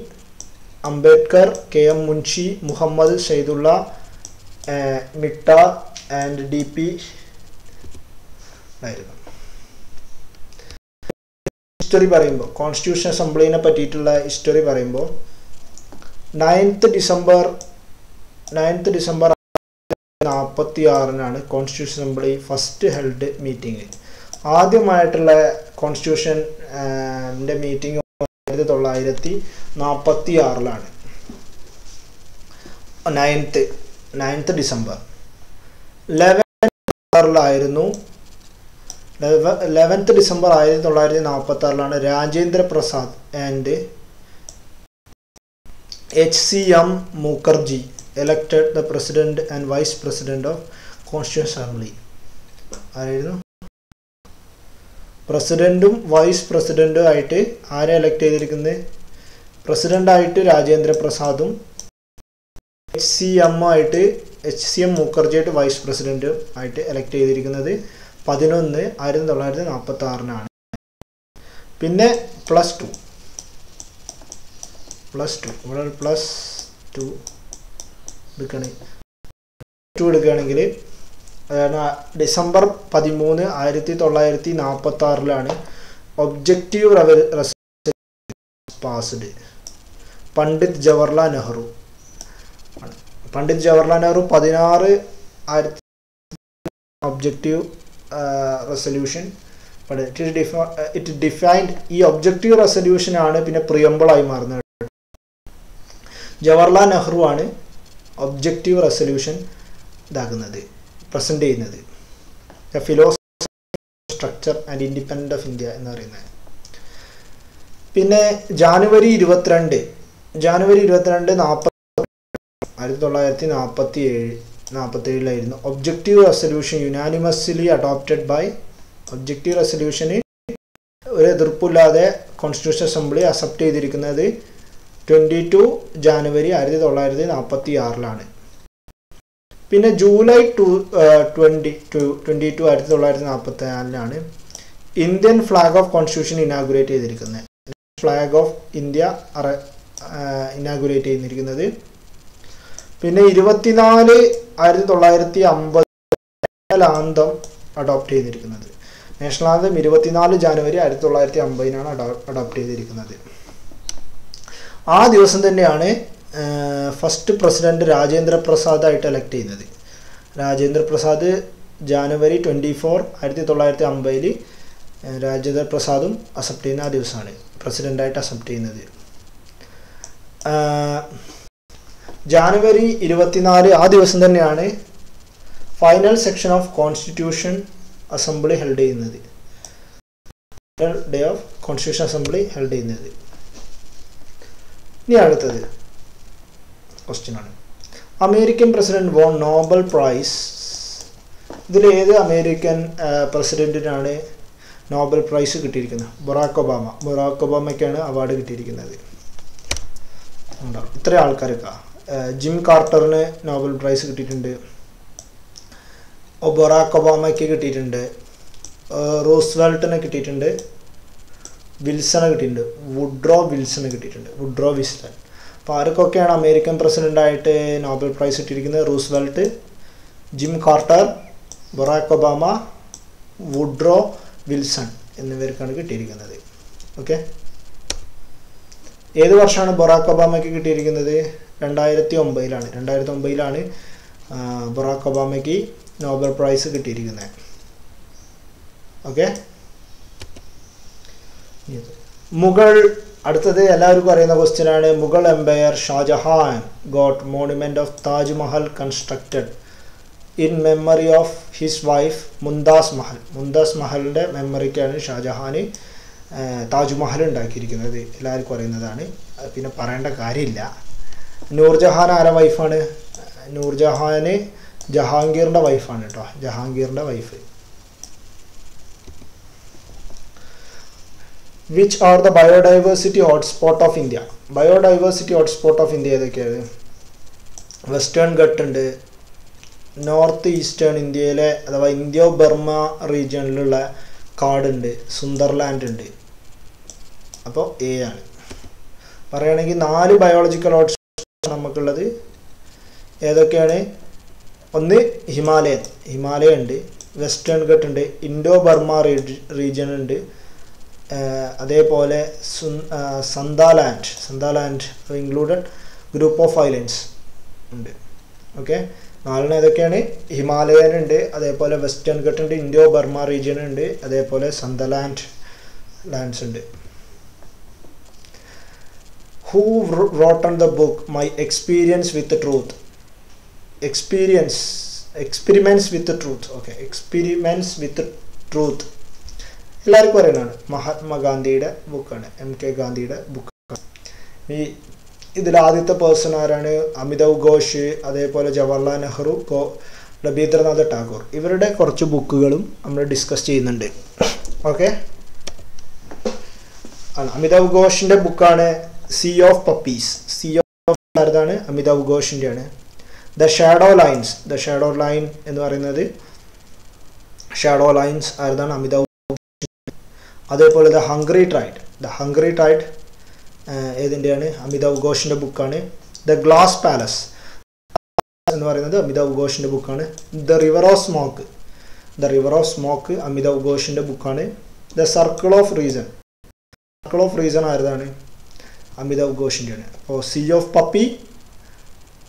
Speaker 1: Ambedkar, KM Munshi, Mohammad Saadulla, Mitter and DP ആയിരുന്നു. ഹിസ്റ്ററി പറയുമ്പോൾ, കോൺസ്റ്റിറ്റ്യൂഷൻ അസംബ്ലിനെ പറ്റിയിട്ടുള്ള ഹിസ്റ്ററി പറയുമ്പോൾ 9th December 1946 constitution assembly first held meeting. ആദ്യമായിട്ടുള്ള constitution meeting 1946 9th December. 11th December 1946 Rajendra Prasad and HCM Mukherjee elected the president and vice president of Constitution Assembly. ആരായിരുന്നു? പ്രസിഡന്റും വൈസ് പ്രസിഡന്റും ആയിട്ട് ആരെ എലക്ട് ചെയ്തിരിക്കുന്നത്? പ്രസിഡന്റായിട്ട് രാജേന്ദ്ര പ്രസാദും HCM മുഖർജി ആയിട്ട് വൈസ് പ്രസിഡന്റ് ആയിട്ട് എലക്ട് ചെയ്തിരിക്കുന്നത് 11/1946 പിന്നെ +2 ഇവിടെ +2 എടുക്കുകയാണെങ്കിൽ December 13, 1946 objective passed. Pandit Jawaharlal Nehru 16 objective resolution. It defined. ഈ ഒബ്ജക്റ്റീവ് റെസൊല്യൂഷൻ ആണ് പിന്നെ പ്രിയമ്പിളായി മാറുന്നത്. ജവഹർലാൽ നെഹ്റു ആണ് ഒബ്ജക്റ്റീവ് റെസൊല്യൂഷൻ ഇതാക്കുന്നത്, പ്രസന്റ് ചെയ്യുന്നത്. Philosophy, structure and independence of India എന്ന് പറയുന്നത്. പിന്നെ January 22 1947 objective resolution unanimously adopted by. Objective റെസൊല്യൂഷന് ഒരു എതിർപ്പില്ലാതെ കോൺസ്റ്റിറ്റ്യൂഷൻ അസംബ്ലി അക്സെപ്റ്റ് ചെയ്തിരിക്കുന്നത് 22 ജാനുവരി 1946. പിന്നെ July 22 1944 Indian flag off constitution inaugurate ചെയ്തിരിക്കുന്നത്. ഫ്ലാഗ് ഓഫ് ഇന്ത്യ ഇനാഗുറേറ്റ് ചെയ്തിരിക്കുന്നത്. പിന്നെ 24 1950 ആന്തം അഡോപ്റ്റ് ചെയ്തിരിക്കുന്നത്. നാഷണൽ ആന്തം 24 ജാനുവരി 1950 അഡോപ്റ്റ് ചെയ്തിരിക്കുന്നത്. ആ ദിവസം തന്നെയാണ് ഫസ്റ്റ് പ്രസിഡന്റ് രാജേന്ദ്ര പ്രസാദ് ആയിട്ട് എലക്ട് ചെയ്യുന്നത്. രാജേന്ദ്ര പ്രസാദ് ജാനുവരി 24 1950 രാജേന്ദ്ര പ്രസാദും അക്സെപ്റ്റ് ചെയ്യുന്ന ആ ദിവസമാണ് പ്രസിഡൻ്റായിട്ട് അക്സെപ്റ്റ് ചെയ്യുന്നത്. ജാനുവരി 24 ആ ദിവസം തന്നെയാണ് final section of constitution assembly held ചെയ്യുന്നത്. Final day of constitution assembly held ചെയ്യുന്നത്. ഇനി അടുത്തത് ക്വസ്റ്റ്യൻ ആണ്. American president won Nobel prize. ഇതിൽ ഏത് അമേരിക്കൻ പ്രസിഡന്റിനാണ് നോബൽ പ്രൈസ് കിട്ടിയിരിക്കുന്നത്? ബറാക് ഒബാമയ്ക്കാണ് അവാർഡ് കിട്ടിയിരിക്കുന്നത്. ഇത്ര ആൾക്കാരൊക്കെ. ജിം കാർട്ടറിന് നോബൽ പ്രൈസ് കിട്ടിയിട്ടുണ്ട്, ബറാക് ഒബാമയ്ക്ക് കിട്ടിയിട്ടുണ്ട്, റൂസ്വെൽട്ടിന് കിട്ടിയിട്ടുണ്ട്, വിൽസണ് കിട്ടിയിട്ടുണ്ട്, വുഡ്രോ വിൽസണ് കിട്ടിയിട്ടുണ്ട്. അപ്പോൾ ആർക്കൊക്കെയാണ് അമേരിക്കൻ പ്രസിഡൻ്റായിട്ട് നോബൽ പ്രൈസ് കിട്ടിയിരിക്കുന്നത്? Roosevelt, Jim Carter, Barack Obama, Woodrow Wilson എന്നിവർക്കാണ് കിട്ടിയിരിക്കുന്നത്. ഓക്കെ. ഏത് വർഷമാണ് ബറാക് ഒബാമയ്ക്ക് കിട്ടിയിരിക്കുന്നത്? 2009 2009 ബറാക് ഒബാമയ്ക്ക് നോബൽ പ്രൈസ് കിട്ടിയിരിക്കുന്നത്. ഓക്കെ. മുഗൾ, അടുത്തത് എല്ലാവർക്കും അറിയുന്ന ക്വസ്റ്റ്യൻ ആണ്. Mughal empire Shah Jahan got monument of Taj Mahal constructed in memory of his wife Mumtaz Mahal. Mumtaz മഹലിൻ്റെ മെമ്മറിക്കാണ് ഷാജഹാൻ താജ്മഹൽ ഉണ്ടാക്കിയിരിക്കുന്നത്. എല്ലാവർക്കും അറിയുന്നതാണ്, പിന്നെ പറയേണ്ട കാര്യമില്ല. നൂർജഹാൻ ആരെ വൈഫാണ്? നൂർജഹാൻ ജഹാംഗീറിൻ്റെ വൈഫാണ് കേട്ടോ, ജഹാംഗീറിൻ്റെ wife. Which are the biodiversity hotspot of India? Biodiversity hotspot of India ഏതൊക്കെയാണ്? വെസ്റ്റേൺ ഘട്ട് ഉണ്ട്, നോർത്ത് ഈസ്റ്റേൺ ഇന്ത്യയിലെ അഥവാ ഇന്ത്യ ബർമ റീജിയണിലുള്ള കാടുണ്ട്, സുന്ദർലാൻഡ് ഉണ്ട്. അപ്പോൾ എ ആണ്. പറയുകയാണെങ്കിൽ 4 ബയോളജിക്കൽ ഹോട്ട്സ്പോട്ട് നമുക്കുള്ളത്. ഏതൊക്കെയാണ്? ഒന്ന് ഹിമാലയ ഉണ്ട്, വെസ്റ്റേൺ ഘട്ട് ഉണ്ട്, ഇൻഡോ ബർമ റീജിയൻ ഉണ്ട്, അതേപോലെ സന്താലാൻഡ് ഇൻക്ലൂഡഡ് ഗ്രൂപ്പ് ഓഫ് ഐലൻഡ്സ് ഉണ്ട്. ഓക്കെ, 4 ഏതൊക്കെയാണ്? ഹിമാലയൻ ഉണ്ട്, അതേപോലെ വെസ്റ്റേൺ ഘട്ട് ഉണ്ട്, ഇൻഡോ ബർമ റീജിയൻ ഉണ്ട്, അതേപോലെ ലാൻഡ്സ് ഉണ്ട്. Who wrote the book My Experiments with Truth? Experiments with Truth. Okay, Experiments with Truth എല്ലാവർക്കും അറിയുന്നതാണ്. മഹാത്മാഗാന്ധിയുടെ ബുക്കാണ്, MK ഗാന്ധിയുടെ ബുക്കാണ്. ഇതിൽ ആദ്യത്തെ പേഴ്സൺ ആരാണ്? അമിതവ് ഘോഷ്, അതേപോലെ ജവഹർലാൽ നെഹ്റു, രവീന്ദ്രനാഥ് ടാഗോർ. ഇവരുടെ കുറച്ച് ബുക്കുകളും നമ്മൾ ഡിസ്കസ് ചെയ്യുന്നുണ്ട്. ഓക്കെ, അമിതവ് ഘോഷിൻ്റെ ബുക്കാണ് sea of poppies. Sea of ആരതാണ്? അമിതവ് ഘോഷിൻ്റെ ആണ്. ദ ഷാഡോ ലൈൻ എന്ന് പറയുന്നത് ഷാഡോ ലൈൻസ് ആരതാണ്? അമിതവ്. അതേപോലെ ദ ഹംഗ്രി ട്രൈഡ് ഏതിൻ്റെയാണ്? അമിതവ് ഘോഷിൻ്റെ ബുക്കാണ്. ദ ഗ്ലാസ് പാലസ് എന്ന് പറയുന്നത് അമിതവ് ഘോഷിൻ്റെ ബുക്കാണ്. The river of smoke Amitav ഘോഷിൻ്റെ ബുക്കാണ്. ദ സർക്കിൾ ഓഫ് റീസൺ ആരതാണ്? അമിതവ് ഘോഷിൻ്റെയാണ്. അപ്പോൾ sea of poppy,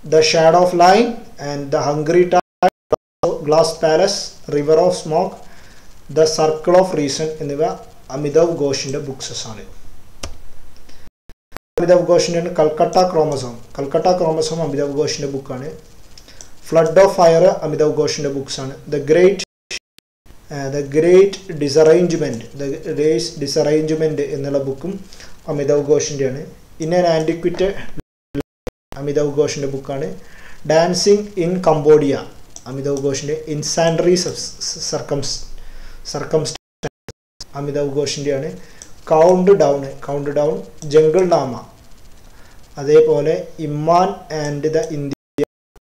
Speaker 1: the shadow of line and the hungry ട്രൈഡ്, glass palace, river of smoke, the circle of reason എന്നിവ അമിതവ് ഘോഷിൻ്റെ ബുക്സസ് ആണ്. അമിതവ് ഘോഷിൻ്റെ കൽക്കട്ട ക്രോമസോം അമിതവ് ഘോഷിൻ്റെ ബുക്കാണ്. ഫ്ലഡ് ഓഫ് ഫയർ അമിതവ് ഘോഷിൻ്റെ ബുക്സാണ്. ദ ഗ്രേറ്റ് ഡിസറേഞ്ച്മെൻറ്റ് എന്നുള്ള ബുക്കും അമിതവ് ഘോഷിൻ്റെയാണ്. ഇൻ ആൻ ആൻറ്റിക്വിറ്റ് അമിതവ് ഘോഷിൻ്റെ ബുക്കാണ്. ഡാൻസിങ് ഇൻ കംബോഡിയ അമിതവ് ഘോഷിൻ്റെ. ഇൻസാൻഡറി സർക്കംസ്റ്റാൻസസ് അമിതവ് ഘോഷിൻ്റെയാണ്. കൗണ്ട് ഡൗൺ ജംഗിൾ നാമ, അതേപോലെ ഇമ്മാൻ ആൻഡ് ദ ഇന്ത്യ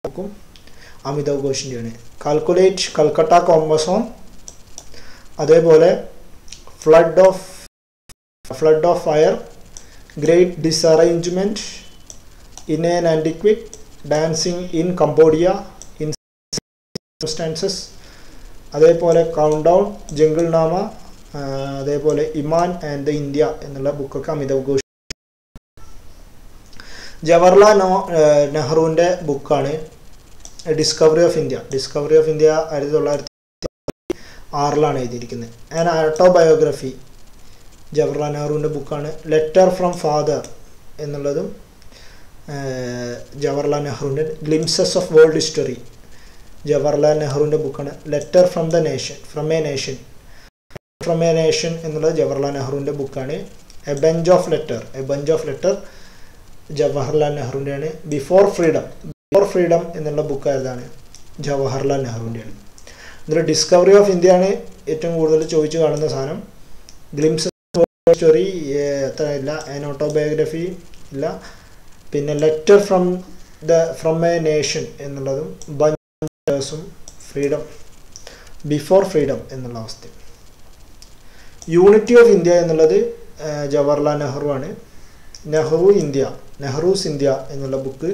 Speaker 1: ബുക്കും അമിതവ് ഘോഷിൻ്റെയാണ്. കാൽക്കുലേറ്റ് കൽക്കട്ട ക്രോമസോം, അതേപോലെ flood of fire, great derangement, in an antique, dancing in Cambodia, in circumstances, അതേപോലെ കൗണ്ട് ഡൗൺ, ജംഗിൾ നാമ, അതേപോലെ ഇമാൻ ആൻഡ് ദ ഇന്ത്യ എന്നുള്ള ബുക്കൊക്കെ അമിതവ് ഘോഷ്. ജവഹർലാൽ നെഹ്റുവിൻ്റെ ബുക്കാണ് ഡിസ്കവറി ഓഫ് ഇന്ത്യ 1906 എഴുതിയിരിക്കുന്നത്. ആൻഡ് ഓട്ടോബയോഗ്രഫി ജവഹർലാൽ നെഹ്റുവിൻ്റെ ബുക്കാണ്. ലെറ്റർ ഫ്രം ഫാദർ എന്നുള്ളതും ജവഹർലാൽ നെഹ്റുവിൻ്റെ. Glimpses of world history Jawaharlal നെഹ്റുവിൻ്റെ ബുക്കാണ്. ലെറ്റർ ഫ്രം എ നേഷൻ എന്നുള്ളത് ജവഹർലാൽ നെഹ്റുവിൻ്റെ ബുക്കാണ്. A bunch of letter Jawaharlal നെഹ്റുവിൻ്റെയാണ്. ബിഫോർ ഫ്രീഡം എന്നുള്ള ബുക്ക് ഏതാണ്? ജവഹർലാൽ നെഹ്റുവിൻ്റെയാണ്. ഇതിൽ ഡിസ്കവറി ഓഫ് ഇന്ത്യ ആണ് ഏറ്റവും കൂടുതൽ ചോദിച്ചു കാണുന്ന സാധനം. ഗ്ലിംസസ് ഓഫ് വേൾഡ് ഹിസ്റ്ററി അത്ര ഇല്ല. ആൻ ഓട്ടോബയോഗ്രഫി ഇല്ല. പിന്നെ ലെറ്റർ ഫ്രം എ നേഷൻ എന്നുള്ളതും ബഞ്ചും ബിഫോർ ഫ്രീഡം എന്നുള്ള അവസ്ഥ. യൂണിറ്റി ഓഫ് ഇന്ത്യ എന്നുള്ളത് ജവഹർലാൽ നെഹ്റു ആണ്. നെഹ്റൂസ് ഇന്ത്യ എന്നുള്ള ബുക്ക്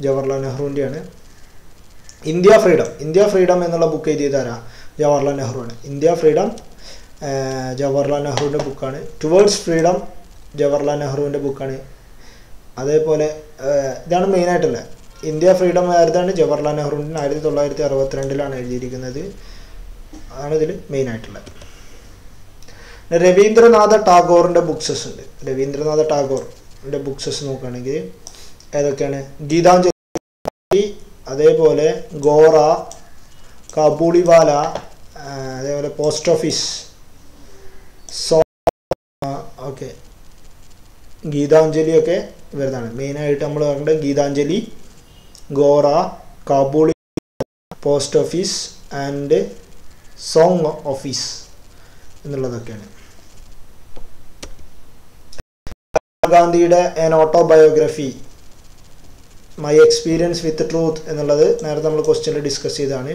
Speaker 1: ജവഹർലാൽ നെഹ്റുവിൻ്റെയാണ്. ഇന്ത്യ ഫ്രീഡം എന്നുള്ള ബുക്ക് എഴുതിയതാരാ? ജവഹർലാൽ നെഹ്റു ആണ്. ഇന്ത്യ ഫ്രീഡം ജവഹർലാൽ നെഹ്റുവിൻ്റെ ബുക്കാണ്. ടുവേർഡ്സ് ഫ്രീഡം ജവഹർലാൽ നെഹ്റുവിൻ്റെ ബുക്കാണ്. അതേപോലെ ഇതാണ് മെയിനായിട്ടുള്ളത്. ഇന്ത്യ ഫ്രീഡം ആയതാണ് ജവഹർലാൽ നെഹ്റുവിൻ്റെ 1962 എഴുതിയിരിക്കുന്നത്. അതാണ് ഇതിൽ മെയിനായിട്ടുള്ളത്. രവീന്ദ്രനാഥ ടാഗോറിൻ്റെ ബുക്സസ് ഉണ്ട്. രവീന്ദ്രനാഥ ടാഗോറിൻ്റെ ബുക്സസ് നോക്കുകയാണെങ്കിൽ ഏതൊക്കെയാണ്? ഗീതാഞ്ജലി, അതേപോലെ ഗോറ, കാബൂളിവാല, അതേപോലെ പോസ്റ്റ് ഓഫീസ്, ഓക്കെ, ഗീതാഞ്ജലിയൊക്കെ വരുന്നതാണ്. മെയിനായിട്ട് നമ്മൾ പറഞ്ഞത് Gitanjali, Gora, Kabuli, post office and song office എന്നുള്ളതൊക്കെയാണ്. ഗാന്ധിയുടെ an autobiography, my experience with truth എന്നുള്ളത് നേരത്തെ നമ്മൾ ക്വസ്റ്റ്യനിൽ ഡിസ്കസ് ചെയ്തതാണ്.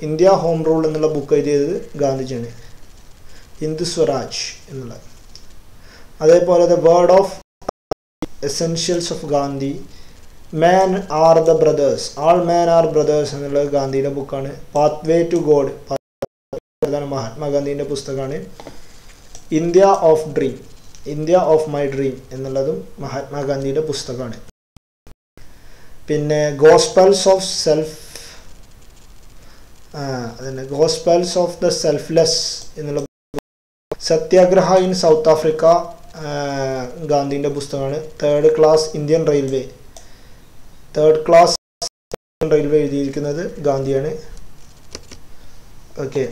Speaker 1: ഇന്ത്യ ഹോം റൂൾ എന്നുള്ള ബുക്ക് എഴുതിയത് ഗാന്ധിജിയാണ്. ഹിന്ദു സ്വരാജ് എന്നുള്ളത്. അതേപോലെ the word of essentials of Gandhi, man are the brothers, all man are brothers എന്നുള്ളത് ഗാന്ധിയുടെ ബുക്കാണ്. പാത്വേ ടു ഗോഡ് മഹാത്മാഗാന്ധിൻ്റെ പുസ്തകമാണ്. India of dream, India of my dream എന്നുള്ളതും മഹാത്മാഗാന്ധിയുടെ പുസ്തകമാണ്. പിന്നെ ഗോസ്പൽസ് ഓഫ് സെൽഫ്, അതന്നെ ഗോസ്പൽസ് ഓഫ് ദ സെൽഫ്ലെസ് എന്നുള്ള, സത്യാഗ്രഹ ഇൻ സൗത്ത് ആഫ്രിക്ക ഗാന്ധിൻ്റെ പുസ്തകമാണ്. തേർഡ് ക്ലാസ് ഇന്ത്യൻ റെയിൽവേ എഴുതിയിരിക്കുന്നത് ഗാന്ധിയാണ്. ഓക്കെ,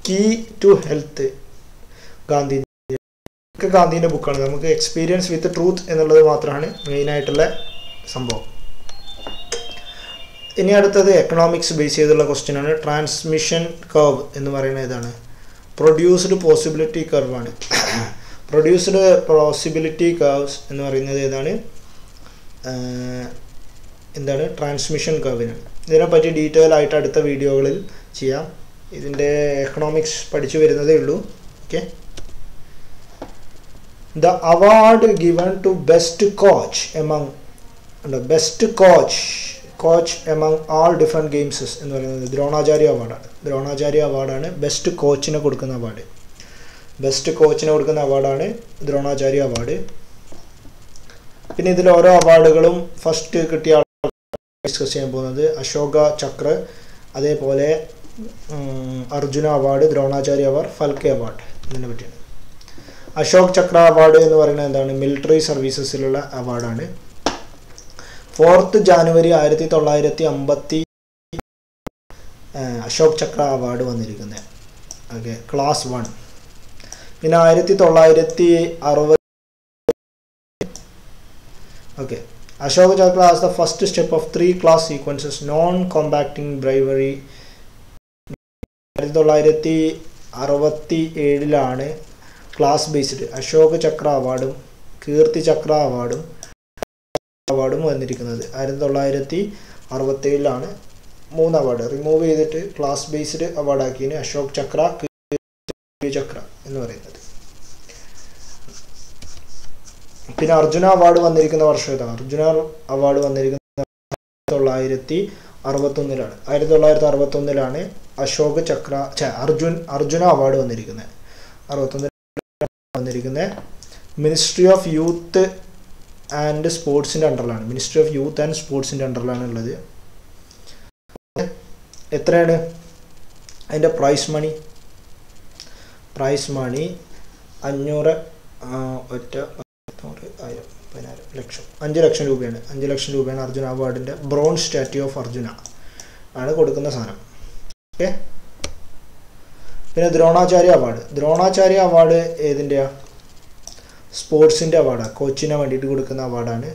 Speaker 1: കീ ടു ഹെൽത്ത് ഗാന്ധിൻ്റെ ബുക്കാണ്. നമുക്ക് എക്സ്പീരിയൻസ് വിത്ത് ട്രൂത്ത് എന്നുള്ളത് മാത്രമാണ് മെയിനായിട്ടുള്ള സംഭവം. ഇനി അടുത്തത് എക്കണോമിക്സ് ബേസ് ചെയ്തുള്ള ക്വസ്റ്റ്യൻ ആണ്. ട്രാൻസ്മിഷൻ കർവ് എന്ന് പറയുന്നത് ഏതാണ്? പ്രൊഡ്യൂസ്ഡ് പോസിബിലിറ്റി കർവാണ്. പ്രൊഡ്യൂസ്ഡ് പോസിബിലിറ്റി കർവ്സ് എന്ന് പറയുന്നത് ഏതാണ്? എന്താണ്? ട്രാൻസ്മിഷൻ കർവിനാണ്. ഇതിനെപ്പറ്റി ഡീറ്റെയിൽ ആയിട്ട് അടുത്ത വീഡിയോകളിൽ ചെയ്യാം. ഇതിൻ്റെ എക്കണോമിക്സ് പഠിച്ചു വരുന്നതേ ഉള്ളൂ. Okay. The award given to best coach among among all different gameses എന്ന് പറയുന്നത് ദ്രോണാചാര്യ അവാർഡാണ്. ദ്രോണാചാര്യ അവാർഡാണ് ബെസ്റ്റ് കോച്ചിനെ കൊടുക്കുന്ന അവാർഡ്. ബെസ്റ്റ് കോച്ചിനെ കൊടുക്കുന്ന അവാർഡാണ് ദ്രോണാചാര്യ അവാർഡ്. പിന്നെ ഇതിൽ ഓരോ അവാർഡുകളും ഫസ്റ്റ് കിട്ടിയ ആൾ ഡിസ്കസ് ചെയ്യാൻ പോകുന്നത് അശോക ചക്ര, അതേപോലെ Arjuna award, Dronacharya award, Phalke award ഇതിനെ പറ്റിയാണ്. അശോക് ചക്ര അവാർഡ് എന്ന് പറയുന്നത് എന്താണ്? മിലിറ്ററി സർവീസസിലുള്ള അവാർഡാണ്. 4th January 1950 Ashok Chakra award വന്നിരിക്കുന്നത്. Okay, class 1. പിന്നെ 1960 okay, Ashok Chakra as the first step of 3 class sequences non combating bravery. 1967 class based Ashok Chakra അവാർഡും കീർത്തി ചക്ര അവാർഡും വന്നിരിക്കുന്നത്. 1967 3 അവാർഡ് റിമൂവ് ചെയ്തിട്ട് ക്ലാസ് ബേസ്ഡ് അവാർഡാക്കിയതിന് അശോക് ചക്ര, കീർത്തി ചക്ര എന്ന് പറയുന്നത്. പിന്നെ അർജുന അവാർഡ് വന്നിരിക്കുന്ന വർഷം ഏതാണ്? അർജുന അവാർഡ് വന്നിരിക്കുന്നത് 1961. 1961 അശോക് ചക്ര അർജുന അവാർഡ് വന്നിരിക്കുന്നത്. 61 വന്നിരിക്കുന്നത് മിനിസ്ട്രി ഓഫ് യൂത്ത് ആൻഡ് സ്പോർട്സിൻ്റെ അണ്ടറിലാണ്. മിനിസ്ട്രി ഓഫ് യൂത്ത് ആൻഡ് സ്പോർട്സിൻ്റെ അണ്ടറിലാണ് ഉള്ളത്. എത്രയാണ് അതിൻ്റെ പ്രൈസ് മണി? 500 ലക്ഷം 5 ലക്ഷം രൂപയാണ്. 5 ലക്ഷം രൂപയാണ് അർജുന അവാർഡിൻ്റെ. ബ്രോൺസ് സ്റ്റാറ്റ്യൂ ഓഫ് അർജുന ആണ് കൊടുക്കുന്ന സാധനം. ഓക്കെ. പിന്നെ ദ്രോണാചാര്യ അവാർഡ് ഏതിൻ്റെയാണ്? സ്പോർട്സിൻ്റെ അവാർഡാണ്. കോച്ചിനെ വേണ്ടിയിട്ട് കൊടുക്കുന്ന അവാർഡാണ്.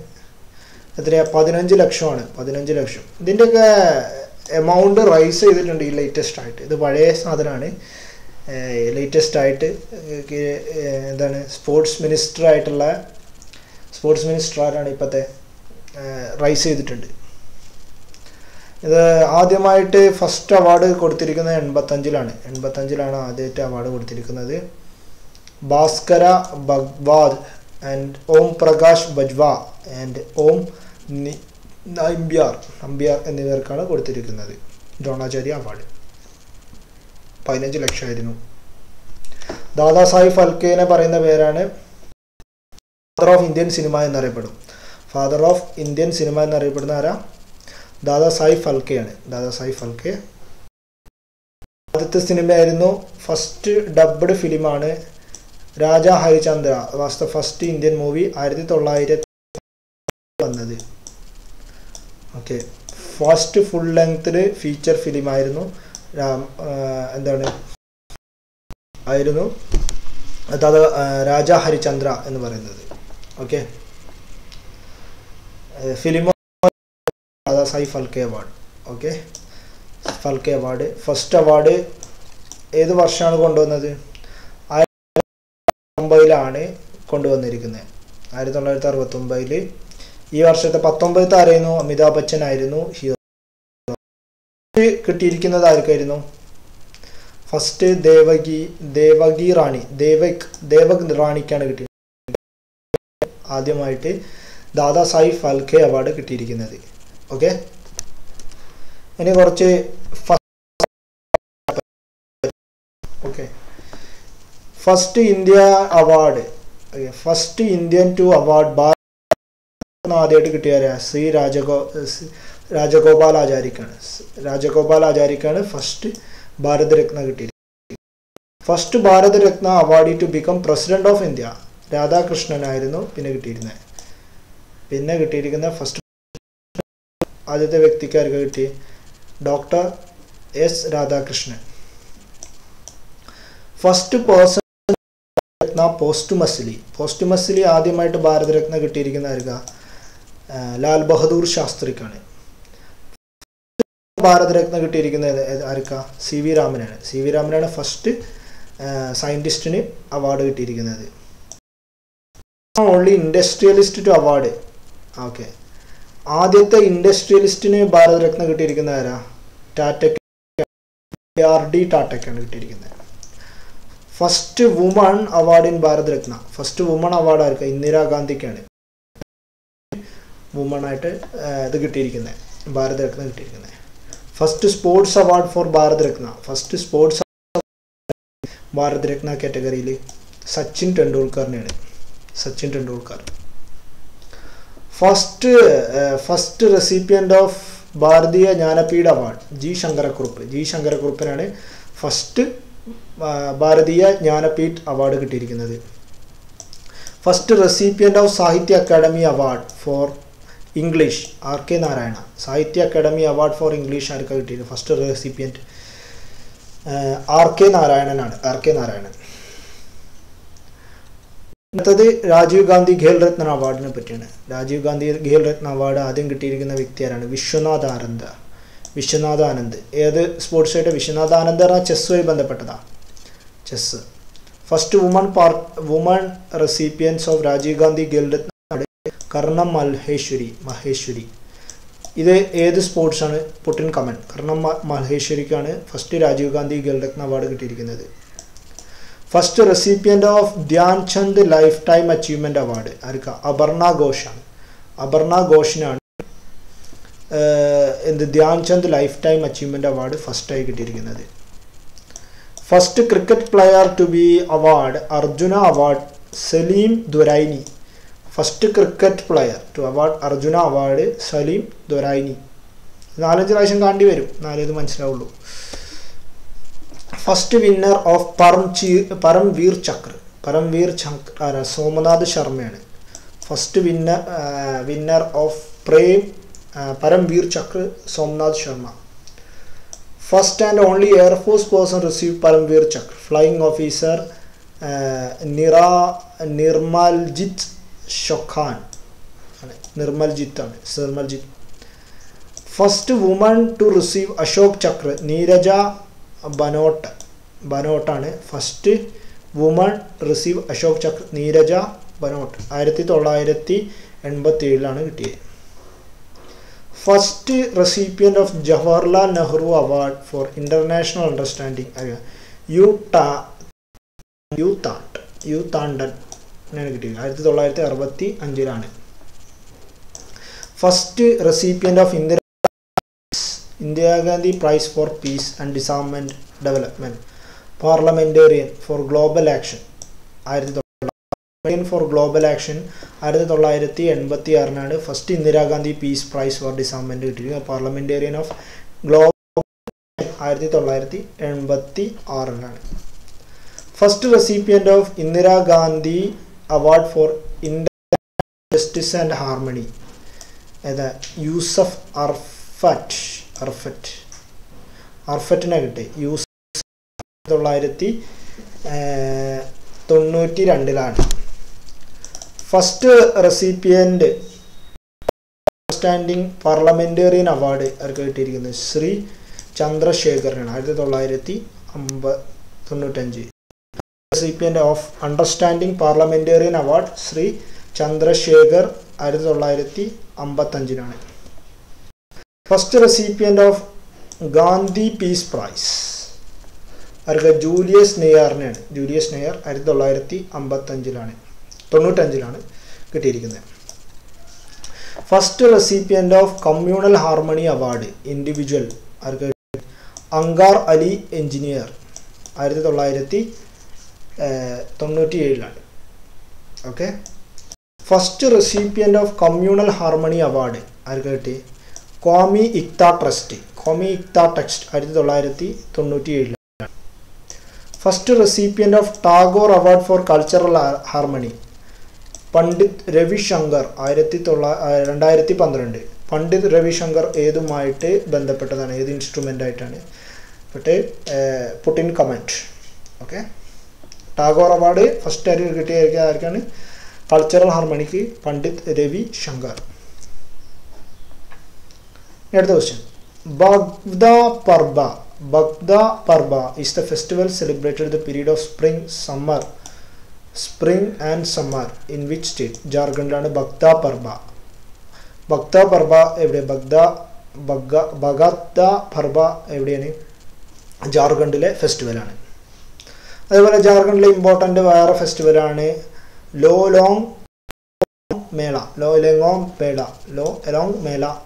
Speaker 1: എത്രയാണ്? 15 ലക്ഷമാണ്. 15 ലക്ഷം. ഇതിൻ്റെയൊക്കെ എമൗണ്ട് റൈസ് ചെയ്തിട്ടുണ്ട് ഈ ലേറ്റസ്റ്റ് ആയിട്ട്. ഇത് പഴയ സാധനമാണ്. ലേറ്റസ്റ്റ് ആയിട്ട് എന്താണ് സ്പോർട്സ് മിനിസ്റ്റർ ആരാണ് ഇപ്പോഴത്തെ റൈസ് ചെയ്തിട്ടുണ്ട്. ഇത് ആദ്യമായിട്ട് ഫസ്റ്റ് അവാർഡ് കൊടുത്തിരിക്കുന്നത് 85-ലാണ് ആദ്യമായിട്ട് അവാർഡ് കൊടുത്തിരിക്കുന്നത്. ഭാസ്കര ഭഗ്വാദ് ആൻഡ് ഓം പ്രകാശ് ബജ്വ ആൻഡ് ഓം നമ്പ്യാർ എന്നിവർക്കാണ് കൊടുത്തിരിക്കുന്നത് ദ്രോണാചാര്യ അവാർഡ്. 15 ലക്ഷമായിരുന്നു. ദാദാസാഹിബ് ഫൽക്കെനെ പറയുന്ന പേരാണ് ഫാദർ ഓഫ് ഇന്ത്യൻ സിനിമ എന്നറിയപ്പെടും. ഫാദർ ഓഫ് ഇന്ത്യൻ സിനിമ എന്നറിയപ്പെടുന്ന ആരാ? ദാദാസാഹിബ് ഫൽക്കെയാണ്. ദാദാസാഹിബ് ഫൽക്കെ ആദ്യത്തെ സിനിമയായിരുന്നു, ഫസ്റ്റ് ഡബ്ഡ് ഫിലിമാണ് Raja Harishchandra. Was the first Indian movie 1900 വന്നത്. ഓക്കെ, ഫസ്റ്റ് ഫുൾ ലെങ്ത്തിൽ ഫീച്ചർ ഫിലിമായിരുന്നു എന്താണ് ആയിരുന്നു അതായത് രാജാ ഹരിചന്ദ്ര എന്ന് പറയുന്നത്. Okay, film Dadasaheb Phalke award. Okay, Phalke award first award ഏത് വർഷമാണ് കൊണ്ടുവന്നത്? 1969 കൊണ്ടുവന്നിരിക്കുന്നത്. 1969. ഈ വർഷത്തെ 19 ആരായിരുന്നു? അമിതാഭ് ബച്ചൻ ആയിരുന്നു ഹീറോ. കിട്ടിയിരിക്കുന്നത് ആർക്കായിരുന്നു? ഫസ്റ്റ് ദേവകി റാണി, ദേവക് റാണിക്കാണ് കിട്ടിയത്. ആദ്യമായിട്ട് ദാദാസായി ഫാൽക്കെ അവാർഡ് കിട്ടിയിരിക്കുന്നത്. ഓക്കെ, ഇനി കുറച്ച് okay first India award. First Indian to award ആദ്യമായിട്ട് കിട്ടിയ ശ്രീ രാജഗോപാലാചാരിക്കാണ് ഫസ്റ്റ് ഭാരത് രത്ന കിട്ടിയത്. First Bharat Ratna award to become president of India രാധാകൃഷ്ണനായിരുന്നു പിന്നെ കിട്ടിയിരിക്കുന്ന ഫസ്റ്റ് ആദ്യത്തെ വ്യക്തിക്കാർക്ക് കിട്ടി doctor S Radhakrishnan. First person Ratna posthumously ആദ്യമായിട്ട് ഭാരത് രത്ന കിട്ടിയിരിക്കുന്ന ആർക്കാ? ലാൽ ബഹദൂർ ശാസ്ത്രിക്കാണ്. ഭാരത് രത്ന കിട്ടിയിരിക്കുന്നത് ആർക്കാ? സി വി രാമനാണ് ഫസ്റ്റ് സയന്റിസ്റ്റിന് അവാർഡ് കിട്ടിയിരിക്കുന്നത്. Only industrialist to award. Okay, ആദ്യത്തെ ഇൻഡസ്ട്രിയലിസ്റ്റിന് ഭാരത് രത്ന കിട്ടിയിരിക്കുന്ന ആരാ? ടാറ്റയ്ക്ക് കിട്ടിയിരിക്കുന്നത്. First woman award in Bharat Ratna. First woman award ആർക്കാ? ഇന്ദിരാഗാന്ധിക്കാണ് വുമൺ ആയിട്ട് ഇത് കിട്ടിയിരിക്കുന്നത്, ഭാരത് രത്ന കിട്ടിയിരിക്കുന്നത്. First sports award for Bharat Ratna. First sports Bharat Ratna കാറ്റഗറിയിൽ സച്ചിൻ ടെണ്ടുൽക്കറിനെയാണ്. First recipient of Bharatiya Jnanpith award G ശങ്കരക്കുറുപ്പിനാണ് ഫസ്റ്റ് ഭാരതീയ ജ്ഞാനപീഠ് അവാർഡ് കിട്ടിയിരിക്കുന്നത്. First recipient of Sahitya Akademi award for English RK Narayana. Sahitya Akademi award for English ആർക്കാണ് കിട്ടിയത്? ഫസ്റ്റ് റെസിപ്പിയൻറ്റ് RK നാരായണനാണ്. അടുത്തത് രാജീവ് ഗാന്ധി ഖേൽ രത്ന അവാർഡിനെ പറ്റിയാണ്. രാജീവ് ഗാന്ധി ഖേൽ രത്ന അവാർഡ് ആദ്യം കിട്ടിയിരിക്കുന്ന വ്യക്തി ആരാണ്? വിശ്വനാഥ് ആനന്ദ്. ഏത് സ്പോർട്സായിട്ട്? വിശ്വനാഥ് ആനന്ദ് പറഞ്ഞാൽ ചെസ്സുമായി ബന്ധപ്പെട്ടതാ, chess. First woman recipients of Rajiv Gandhi Khel Ratna Karnam Maheshwari. ഇത് ഏത് സ്പോർട്സാണ്? Put in comment. കർണം മഹേശ്വരിക്കാണ് ഫസ്റ്റ് രാജീവ് ഗാന്ധി ഖേൽ രത്ന അവാർഡ് കിട്ടിയിരിക്കുന്നത്. First recipient of Dhyan Chand life time achievement award ആർക്കാ? അപർണ ഘോഷിനാണ് Dhyan Chand life time achievement award ഫസ്റ്റായി കിട്ടിയിരിക്കുന്നത്. First cricket player to be award Arjuna award Salim Durani. First cricket player to award Arjuna award Salim ദുരൈനി. 4-5 പ്രാവശ്യം കാണ്ടി വരും, എന്നാലേ ഇത് മനസ്സിലാവുള്ളൂ. First winner of Paramvir Chakra ആരാ? സോമനാഥ് ശർമ്മയാണ്. First winner of Paramvir Chakra Somnath Sharma. First and only air force person receive Paramvir Chakra flying officer Nirmaljit Sekhon. Nirmaljit. First woman to receive Ashok Chakra Neerja ബനോട്ടാണ് first woman receive Ashok Chakra. Neerja Bhanot 1987 കിട്ടിയത്. First recipient of Jawaharlal Nehru award for international understanding യൂതാണ്ടൻ കിട്ടിയത് 1965. First recipient of Indira Gandhi price four peace and disarmament development parliamentarian for global action 1986 first Indira Gandhi peace prize for disarmament കിട്ടിയിരിക്കുന്നത്. Parliamentarian of global 1986 first recipient of Indira Gandhi award for justice and harmony ഏതാ? യൂസഫ് അർഫറ്റിനെ കിട്ടി. Yusuf 1992 first recipient standing parliamentarian award അവർക്ക് കിട്ടിയിരിക്കുന്നത് ശ്രീ ചന്ദ്രശേഖരനാണ്. 1995 recipient of understanding parliamentarian award Shri Chandrashekhar 1955 first recipient of Gandhi peace prize അവർക്ക് ജൂലിയസ് നെയ്യാറിനാണ്. ജൂലിയസ് നെയ്യാർ 1995 കിട്ടിയിരിക്കുന്നത്. First recipient of communal harmony award individual അവർക്ക് അങ്കാർ Ali Engineer 1997 okay. First recipient of communal harmony award ആർക്ക് കിട്ടി? Qaumi Ekta trust 1997 first recipient of Tagore award for cultural harmony Pandit Ravishankar 2012 Pandit Ravishankar ഏതുമായിട്ട് ബന്ധപ്പെട്ടതാണ്? ഏത് ഇൻസ്ട്രുമെൻ്റ് ആയിട്ടാണ്? Put in comment. Okay. Tagore award first ആയിട്ട് കിട്ടിയ ആർക്കാണ്? കൾച്ചറൽ ഹാർമണിക്ക് പണ്ഡിറ്റ് രവിശങ്കർ. അടുത്ത question. Bagda Parba is the festival celebrated the period of spring and summer in which state? Jharkhandലാണ് Bagda Parba. Bagda Parba എവിടെ? Bagda Parba എവിടെയാണ്? ജാർഖണ്ഡിലെ ഫെസ്റ്റിവലാണ്. അതേപോലെ ജാർഖണ്ഡിലെ ഇമ്പോർട്ടൻ്റ് വേറെ ഫെസ്റ്റിവലാണ് ലോലോങ് മേള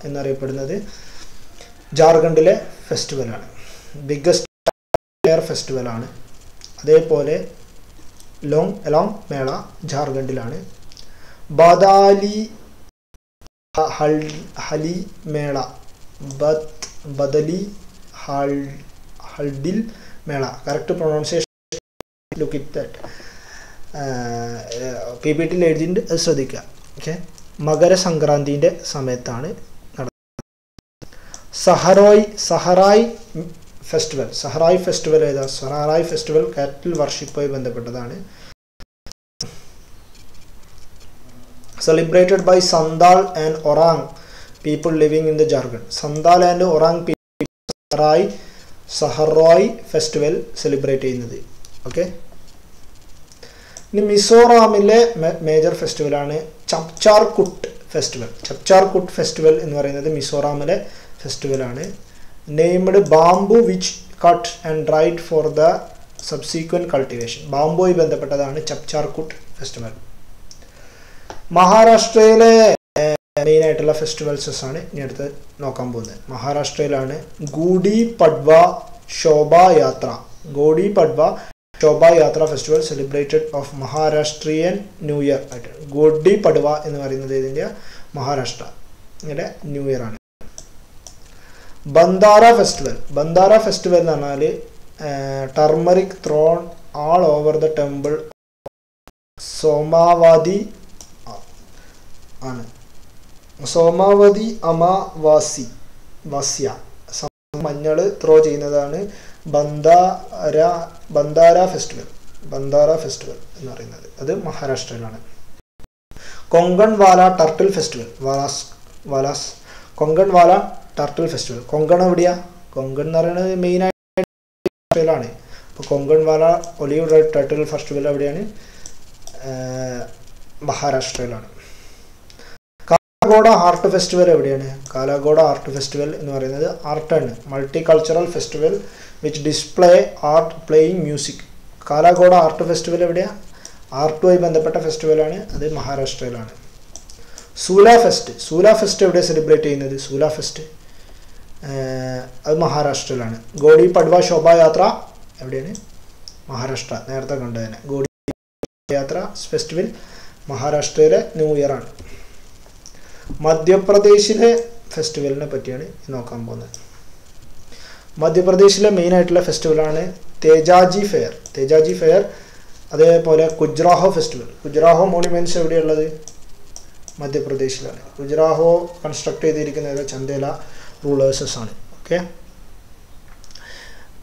Speaker 1: എന്നറിയപ്പെടുന്നത് ജാർഖണ്ഡിലെ ഫെസ്റ്റിവലാണ്. Biggest air ഫെസ്റ്റിവലാണ്. അതേപോലെ എലോങ് മേള ജാർഖണ്ഡിലാണ്. ഹലി മേള ബദലി ഹൽഡിൽ മേള. Correct pronunciation look it that. PPTയിൽ എഴുതിയിട്ട് അത് ശ്രദ്ധിക്കുക. ഓക്കെ. മകരസംക്രാന്തിൻ്റെ സമയത്താണ് സഹറായ് ഫെസ്റ്റിവൽ ഏതാ? സഹറായ് ഫെസ്റ്റിവൽ കാറ്റിൽ വർഷിപ്പുമായി ബന്ധപ്പെട്ടതാണ്. Celebrated by Santhal and Oraon people living in the Jharkhand. Santhal and Oraon people Sohrai festival celebrate ചെയ്യുന്നത്. ഓക്കെ. ഇനി മിസോറാമിലെ മേജർ ഫെസ്റ്റിവലാണ് ചപ്ചാർകുട്ട് ഫെസ്റ്റിവൽ എന്ന് പറയുന്നത് മിസോറാമിലെ ഫെസ്റ്റിവലാണ്. Named bamboo which cut and dried for the subsequent cultivation. ബാംബുമായി ബന്ധപ്പെട്ടതാണ് ചപ്ചാർകുട്ട് ഫെസ്റ്റിവൽ. മഹാരാഷ്ട്രയിലെ മെയിൻ ആയിട്ടുള്ള ഫെസ്റ്റിവൽസസ് ആണ് ഇനി അടുത്ത് നോക്കാൻ പോകുന്നത്. മഹാരാഷ്ട്രയിലാണ് Gudi Padwa Shobhayatra festival celebrated of Maharashtrian new year ആയിട്ട്. ഗോഡി പഡ്വ എന്ന് പറയുന്നത് ഇതിൻ്റെ മഹാരാഷ്ട്ര ന്യൂ ഇയർ ആണ്. ബന്ദാര ഫെസ്റ്റിവൽ എന്ന് പറഞ്ഞാൽ turmeric thrown all over the temple Somavati ആണ്. സോമാവതി അമാവാസ്യ മഞ്ഞൾ ത്രോ ചെയ്യുന്നതാണ് ബന്ദാര ഫെസ്റ്റിവൽ എന്ന് പറയുന്നത്. അത് മഹാരാഷ്ട്രയിലാണ്. Konkanwala turtle festival Konkanwala turtle festival. Konkan എവിടെയാ? കൊങ്കൺ എന്ന് പറയുന്നത് മെയിനായിട്ടാണ്. അപ്പോൾ Konkanwala olive red turtle festival എവിടെയാണ്? മഹാരാഷ്ട്രയിലാണ്. കാലാഗോഡ ആർട്ട് ഫെസ്റ്റിവൽ എവിടെയാണ്? കാലാഗോഡ ആർട്ട് ഫെസ്റ്റിവൽ എന്ന് പറയുന്നത് ആർട്ടാണ്. Multi cultural festival which display art playing music. Kalaghoda art festival എവിടെയാണ്? ആർട്ടുമായി ബന്ധപ്പെട്ട ഫെസ്റ്റിവലാണ്. അത് മഹാരാഷ്ട്രയിലാണ്. സൂല ഫെസ്റ്റ് എവിടെ സെലിബ്രേറ്റ് ചെയ്യുന്നത്? സൂല ഫെസ്റ്റ് അത് മഹാരാഷ്ട്രയിലാണ്. ഗോഡി പഡ്വ ശോഭായാത്ര എവിടെയാണ്? മഹാരാഷ്ട്ര. നേരത്തെ കണ്ടതിന് ഗോഡി യാത്ര ഫെസ്റ്റിവൽ മഹാരാഷ്ട്രയിലെ ന്യൂ ഇയർ ആണ്. മധ്യപ്രദേശിലെ ഫെസ്റ്റിവലിനെ പറ്റിയാണ് നോക്കാൻ പോകുന്നത്. മധ്യപ്രദേശിലെ മെയിൻ ആയിട്ടുള്ള ഫെസ്റ്റിവലാണ് തേജാജി ഫെയർ. അതേപോലെ ഖുജ്രാഹോ ഫെസ്റ്റിവൽ. ഖുജ്രാഹോ മോണുമെന്റ്സ് എവിടെയുള്ളത്? മധ്യപ്രദേശിലാണ്. ഖുജ്രാഹോ കൺസ്ട്രക്ട് ചെയ്തിരിക്കുന്നത് ചന്ദേല റൂളേഴ്സസ് ആണ്. ഓക്കെ,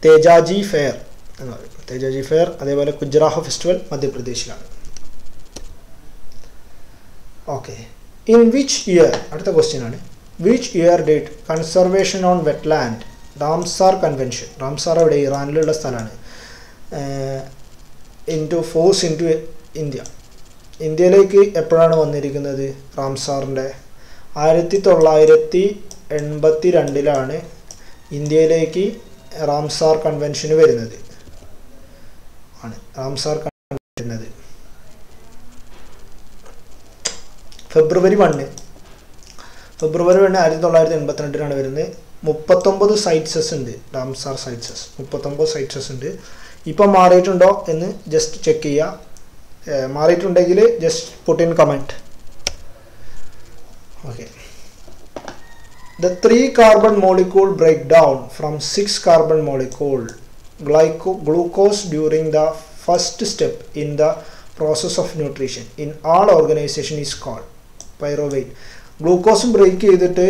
Speaker 1: തേജാജി ഫെയർ എന്ന് പറയും. തേജാജി ഫെയർ അതേപോലെ ഖുജ്രാഹോ ഫെസ്റ്റിവൽ മധ്യപ്രദേശിലാണ്. ഓക്കെ, ഇൻ വിച്ച് ഇയർ, അടുത്ത ക്വസ്റ്റ്യൻ ആണ്, which year did conservation on wetland Ramsar convention, Ramsar എവിടെ? ഇറാനിലുള്ള സ്ഥലമാണ്, ഇൻറ്റു ഇന്ത്യ, ഇന്ത്യയിലേക്ക് എപ്പോഴാണ് വന്നിരിക്കുന്നത്? റാംസാറിൻ്റെ 1982 ഇന്ത്യയിലേക്ക് റാംസാർ കൺവെൻഷന് വരുന്നത് ആണ്. റാംസാർ കൺവെൻഷൻ വരുന്നത് ഫെബ്രുവരി 1 1982 വരുന്നത്. 39 സൈറ്റ്സസ് ഉണ്ട്, റാംസാർ സൈറ്റ്സസ് 39 സൈറ്റ്സസ് ഉണ്ട്. ഇപ്പം മാറിയിട്ടുണ്ടോ എന്ന് ജസ്റ്റ് ചെക്ക് ചെയ്യുക. മാറിയിട്ടുണ്ടെങ്കിൽ just put in comment. Okay, the 3 carbon molecule break down from 6 carbon molecule glucose during the first step in the process of nutrition in all organization is called pyruvate. ഗ്ലൂക്കോസും ബ്രേക്ക് ചെയ്തിട്ട്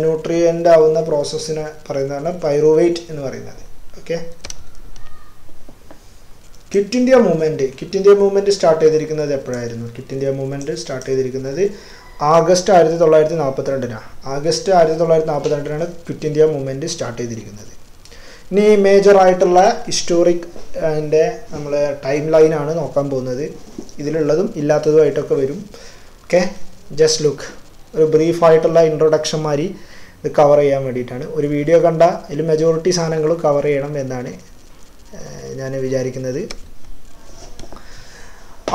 Speaker 1: ന്യൂട്രിയൻ്റ് ആവുന്ന പ്രോസസ്സിനെ പറയുന്നതാണ് പൈറുവേറ്റ് എന്ന് പറയുന്നത്. Okay, quit India movement start ചെയ്തിരിക്കുന്നത് എപ്പോഴായിരുന്നു? ക്വിറ്റ് ഇന്ത്യ മൂവ്മെൻറ്റ് സ്റ്റാർട്ട് ചെയ്തിരിക്കുന്നത് August 1942. August 1942 quit India movement start ചെയ്തിരിക്കുന്നത്. ഇനി മേജറായിട്ടുള്ള ഹിസ്റ്റോറിക് അതിൻ്റെ നമ്മൾ ടൈം ലൈനാണ് നോക്കാൻ പോകുന്നത്. ഇതിലുള്ളതും ഇല്ലാത്തതുമായിട്ടൊക്കെ വരും. ഓക്കെ, ജസ്റ്റ് ലുക്ക്, ഒരു ബ്രീഫായിട്ടുള്ള ഇൻട്രൊഡക്ഷൻ മാതിരി ഇത് കവർ ചെയ്യാൻ വേണ്ടിയിട്ടാണ്. ഒരു വീഡിയോ കണ്ട അതിൽ മെജോറിറ്റി സാധനങ്ങളും കവർ ചെയ്യണം എന്നാണ് ഞാൻ വിചാരിക്കുന്നത്.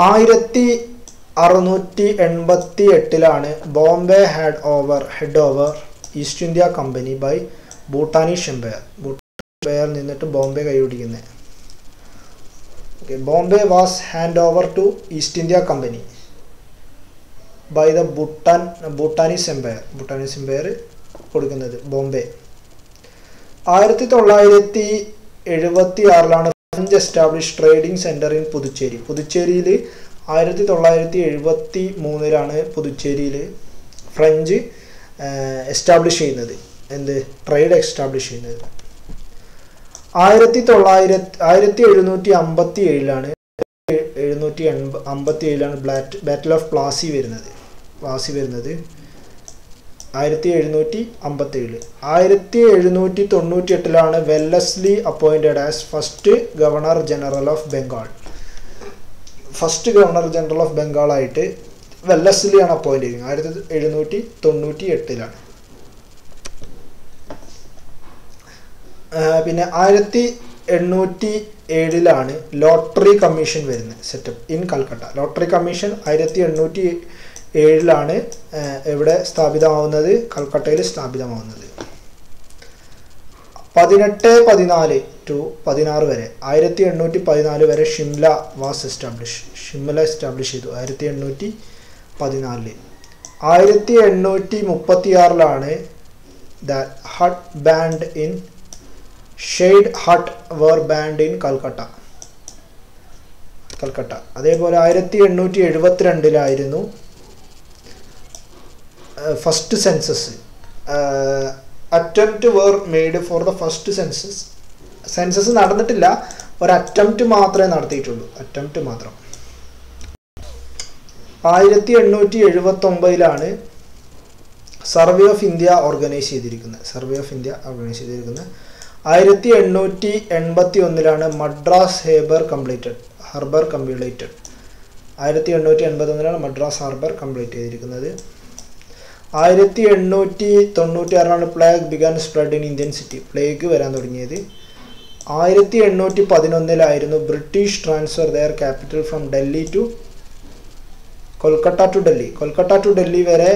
Speaker 1: 1688 Bombay head over East India company by Bhutanese empire. Bhutan നിന്നിട്ട് ബോംബെ കൈപിടിക്കുന്നത്. Okay, Bombay was hand over to East India company by the Bhutanese empire കൊടുക്കുന്നത് Bombay. 1976 French establish trading center in Puducherry. പുതുച്ചേരിയിൽ 1973 പുതുച്ചേരിയിൽ ഫ്രഞ്ച് എസ്റ്റാബ്ലിഷ് ചെയ്യുന്നത്. എന്ത്? ട്രേഡ് എസ്റ്റാബ്ലിഷ് ചെയ്യുന്നത്. 1757 ബാറ്റിൽ ഓഫ് പ്ലാസി വരുന്നത്. 1757. 1798 Wellesley appointed as first governor general of Bengal. First governor general of Bengal ആയിട്ട് വെല്ലസ്ലിയാണ് അപ്പോയിൻ്റ് ചെയ്യുന്നത്. 1798. പിന്നെ 1807 ലോട്ടറി കമ്മീഷൻ വരുന്നത്, setup in Calcutta. Lottery commission 1807 എവിടെ സ്ഥാപിതമാവുന്നത്? കൽക്കട്ടയിൽ സ്ഥാപിതമാവുന്നത്. 1814 to 16 വരെ, 1814 വരെ ഷിംല എസ്റ്റാബ്ലിഷ് ചെയ്തു. 1814. 1836 the hut band in shade hut were band in Calcutta. അതേപോലെ 1872 first census. Attempt were made for the first census. Census നടന്നിട്ടില്ല, ഒരു അറ്റംപ്റ്റ് മാത്രമേ നടത്തിയിട്ടുള്ളൂ, അറ്റംപ്റ്റ് മാത്രം. 1879 സർവേ ഓഫ് ഇന്ത്യ ഓർഗനൈസ് ചെയ്തിരിക്കുന്നത്. 1881 Madras harbour completed. 1881 Madras harbour complete ചെയ്തിരിക്കുന്നത്. 1896 plague began spread in Indian city. Plague വരാൻ തുടങ്ങിയത്. 1811 British transfer their capital from Delhi to Kolkata to Delhi വരെ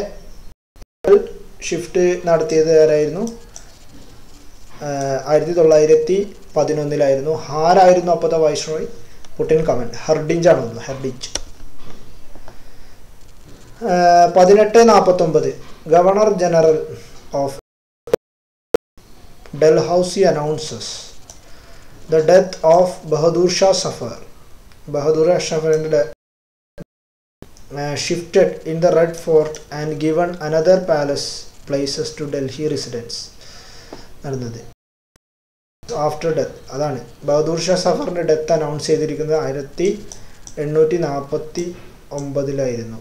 Speaker 1: ഷിഫ്റ്റ് നടത്തിയത് ആരായിരുന്നു? 1911 ആരായിരുന്നു അപ്പോഴത്തെ വൈസ്രോയ്? Putin comment. ഹർഡിഞ്ച് ആണ്. 1849 governor general of Dalhousie announces the death of Bahadur Shah Zafar. Bahadur Shah Zafar shifted in the Red Fort and given another palace places to Delhi residents. നടന്നത് ആഫ്റ്റർ ഡെത്ത് അതാണ് ബഹദൂർ ഷാ സഫറിൻ്റെ ഡെത്ത് അനൗൺസ് ചെയ്തിരിക്കുന്നത് 1849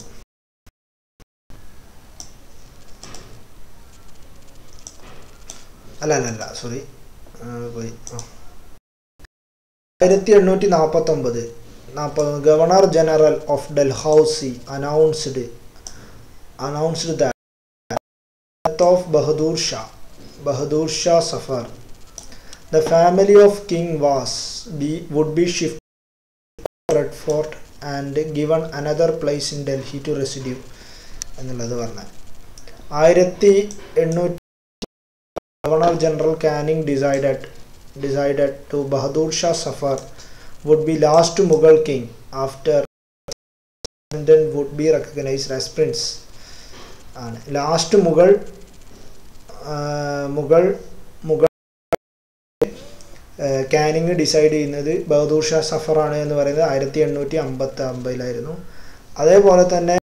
Speaker 1: അല്ല സോറി പോയി 1849 governor general of Dalhousie announced that death of Bahadur Shah Zafar. The family of king would be shifted to Red Fort and given another place in Delhi to residue എന്നുള്ളത് പറഞ്ഞ 1800 Governor General Canning decided to Bahadur Shah Zafar would be last Mughal king after London would be recognized as prince. Last Mughal Canning decide ചെയ്യുന്നത് ബഹദൂർ ഷാ സഫർ ആണ് എന്ന് പറയുന്നത് 1859 അതേപോലെ തന്നെ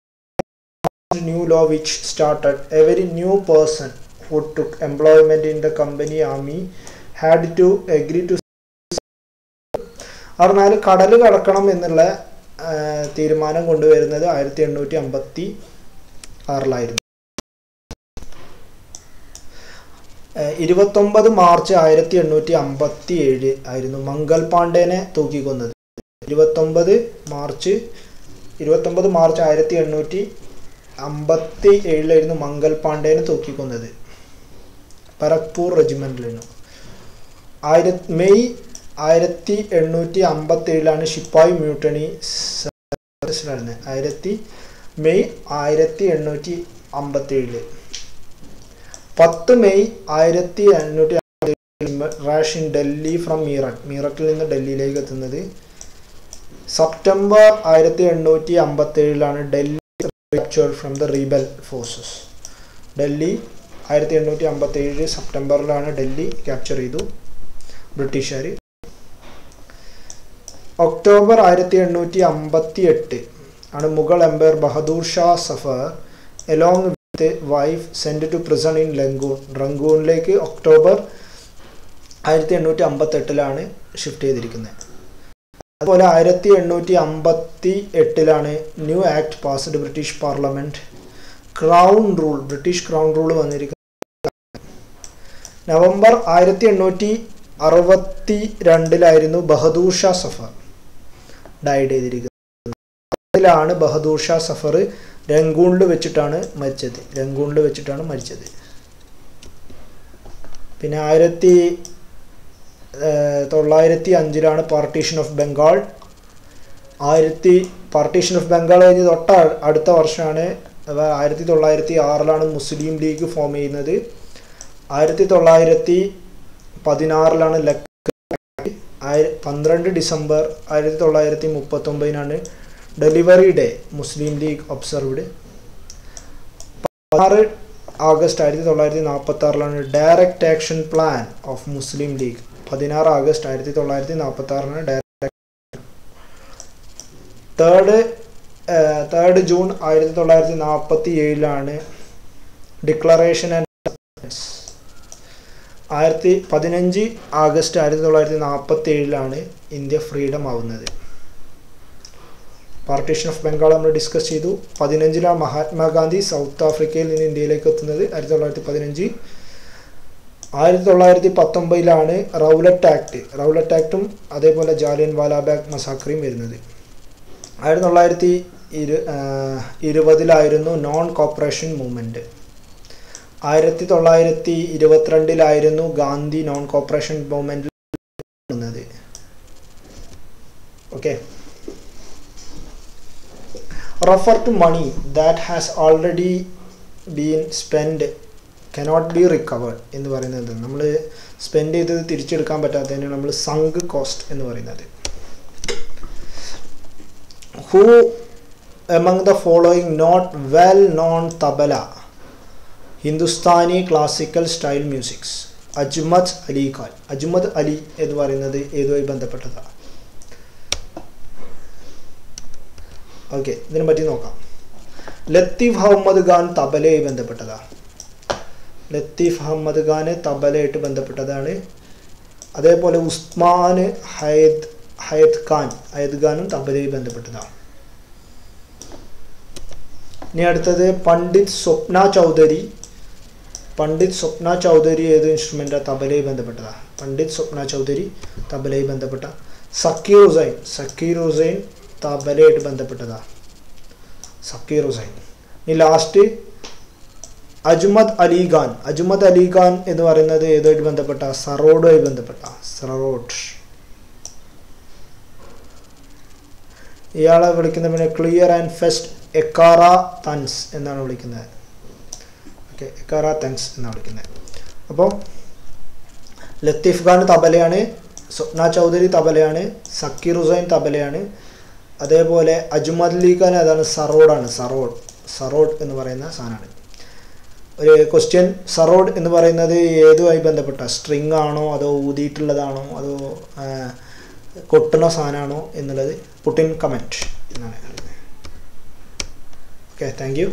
Speaker 1: new law which started every new person who took employment in the company army had to agree to പറഞ്ഞാൽ കടൽ കടക്കണം എന്നുള്ള തീരുമാനം കൊണ്ടുവരുന്നത് 1856 29 മാർച്ച് 1857 ആയിരുന്നു മംഗൽ പാണ്ഡേനെ തൂക്കിക്കൊന്നത് 29 മാർച്ച് 1857 മംഗൽ പാണ്ഡേനെ തൂക്കിക്കൊന്നത് പരക്പൂർ റെജിമെന്റിലാണ്. മെയ് 1857 ശിപ്പായി മ്യൂട്ടണി നടന്നത്. മെയ് 1857 10 മെയ് 1857 റാഷിൻ ഡൽഹി ഫ്രം മീററ്റിൽ നിന്ന് ഡൽഹിയിലേക്ക് എത്തുന്നത്. September 1857 Delhi captured from the rebel forces. Delhi 1857 സെപ്റ്റംബറിലാണ് ഡൽഹി ക്യാപ്ചർ ചെയ്തു ബ്രിട്ടീഷുകാർ. ഒക്ടോബർ 1858 ആണ് Mughal empire Bahadur Shah Zafar along with wife send to prison in റംഗൂണിലേക്ക് ഒക്ടോബർ 1858 ഷിഫ്റ്റ് ചെയ്തിരിക്കുന്നത്. അതുപോലെ 1858 new act passed British parliament British crown rule വന്നിരിക്കുന്നത്. നവംബർ 1862 ബഹദൂർ ഷാ സഫർ ഡൈഡ് ചെയ്തിരിക്കുന്നത്. അതിലാണ് ബഹദൂർ ഷാ സഫർ രംഗൂണിൽ വെച്ചിട്ടാണ് മരിച്ചത്. പിന്നെ 1905 partition of Bengal. Partition of Bengal കഴിഞ്ഞ് അടുത്ത വർഷമാണ് 1906 മുസ്ലിം ലീഗ് ഫോം ചെയ്യുന്നത്. 1916 12 December 1939 delivery day Muslim league observed. 16 August 1946 direct action plan of Muslim league. 16 August 1946 3 June 1947 declaration and 15 August 1947 India freedom ആവുന്നത്. പാർട്ടീഷൻ ഓഫ് ബംഗാൾ നമ്മൾ ഡിസ്കസ് ചെയ്തു. 15 മഹാത്മാഗാന്ധി സൗത്ത് ആഫ്രിക്കയിൽ നിന്ന് ഇന്ത്യയിലേക്ക് എത്തുന്നത് 1915. 1919 റൗലറ്റ് ആക്ടും അതേപോലെ ജാലിയൻ വാലാബാഗ് മസാക്രയും വരുന്നത്. 1920 non cooperation movement. 1922 Gandhi non cooperation മൂവ്മെൻറ്റിൽ വന്നത്. Okay. Refer to money that has already been spent cannot be recovered എന്ന് പറയുന്നത്. നമ്മൾ സ്പെൻഡ് ചെയ്തത് തിരിച്ചെടുക്കാൻ പറ്റാത്തതിന് നമ്മൾ സങ്ക് കോസ്റ്റ് എന്ന് പറയുന്നത്. Who among the following not well known tabla Hindustani classical style musics? അജ്മത് Ali Khan. അജ്മത് Ali എന്ന് പറയുന്നത് ഏതുമായി ബന്ധപ്പെട്ടതാണ്? ഓക്കെ, ഇതിനെ പറ്റി നോക്കാം. ലത്തീഫ് അഹമ്മദ് ഖാൻ തബലയുമായി ബന്ധപ്പെട്ടതാണ്. ലത്തീഫ് അഹമ്മദ് ഖാൻ തബലയായിട്ട് ബന്ധപ്പെട്ടതാണ്. അതേപോലെ ഉസ്മാൻ ഹയദ് ഖാനും തബലയുമായി ബന്ധപ്പെട്ടതാണ്. ഇനി അടുത്തത് പണ്ഡിറ്റ് സ്വപ്ന ചൗധരി ഏത് ഇൻസ്ട്രുമെൻ്റാണ്? തബലയുമായി ബന്ധപ്പെട്ടതാണ്. പണ്ഡിറ്റ് സ്വപ്ന ചൗധരി തബലയുമായി ബന്ധപ്പെട്ട. സക്കീർ ഹുസൈൻ തബലയായിട്ട് ബന്ധപ്പെട്ടതാണ്. സക്കീർ ഹുസൈൻ. ഇനി ലാസ്റ്റ് അജ്മത് അലി ഖാൻ എന്ന് പറയുന്നത് ഏതുമായിട്ട് ബന്ധപ്പെട്ട? സറോഡുമായി ബന്ധപ്പെട്ട. സറോഡ്. ഇയാളെ വിളിക്കുന്ന പിന്നെ ക്ലിയർ ആൻഡ് ഫെസ്റ്റ് എക്കാറ തൻസ് എന്നാണ് വിളിക്കുന്നത്. ഓക്കെ, എക്കാറ തൻസ് എന്നാണ് വിളിക്കുന്നത്. അപ്പോൾ ലത്തീഫ് ഖാൻ തബലയാണ്, സ്വപ്ന ചൗധരി തബലയാണ്, സക്കീർ ഹുസൈൻ തബലയാണ്. അതേപോലെ അജ്മത് അലി ഖാൻ അതാണ് സറോഡാണ്. സറോഡ് എന്ന് പറയുന്ന സാധനമാണ്. ഒരു ക്വസ്റ്റ്യൻ, സറോഡ് എന്ന് പറയുന്നത് ഏതുമായി ബന്ധപ്പെട്ട? സ്ട്രിങ് ആണോ അതോ ഊതിയിട്ടുള്ളതാണോ അതോ കൊട്ടുന്ന സാധനമാണോ എന്നുള്ളത് പുട്ട് ഇൻ കമൻറ്റ് എന്നാണ്. Okay, thank you.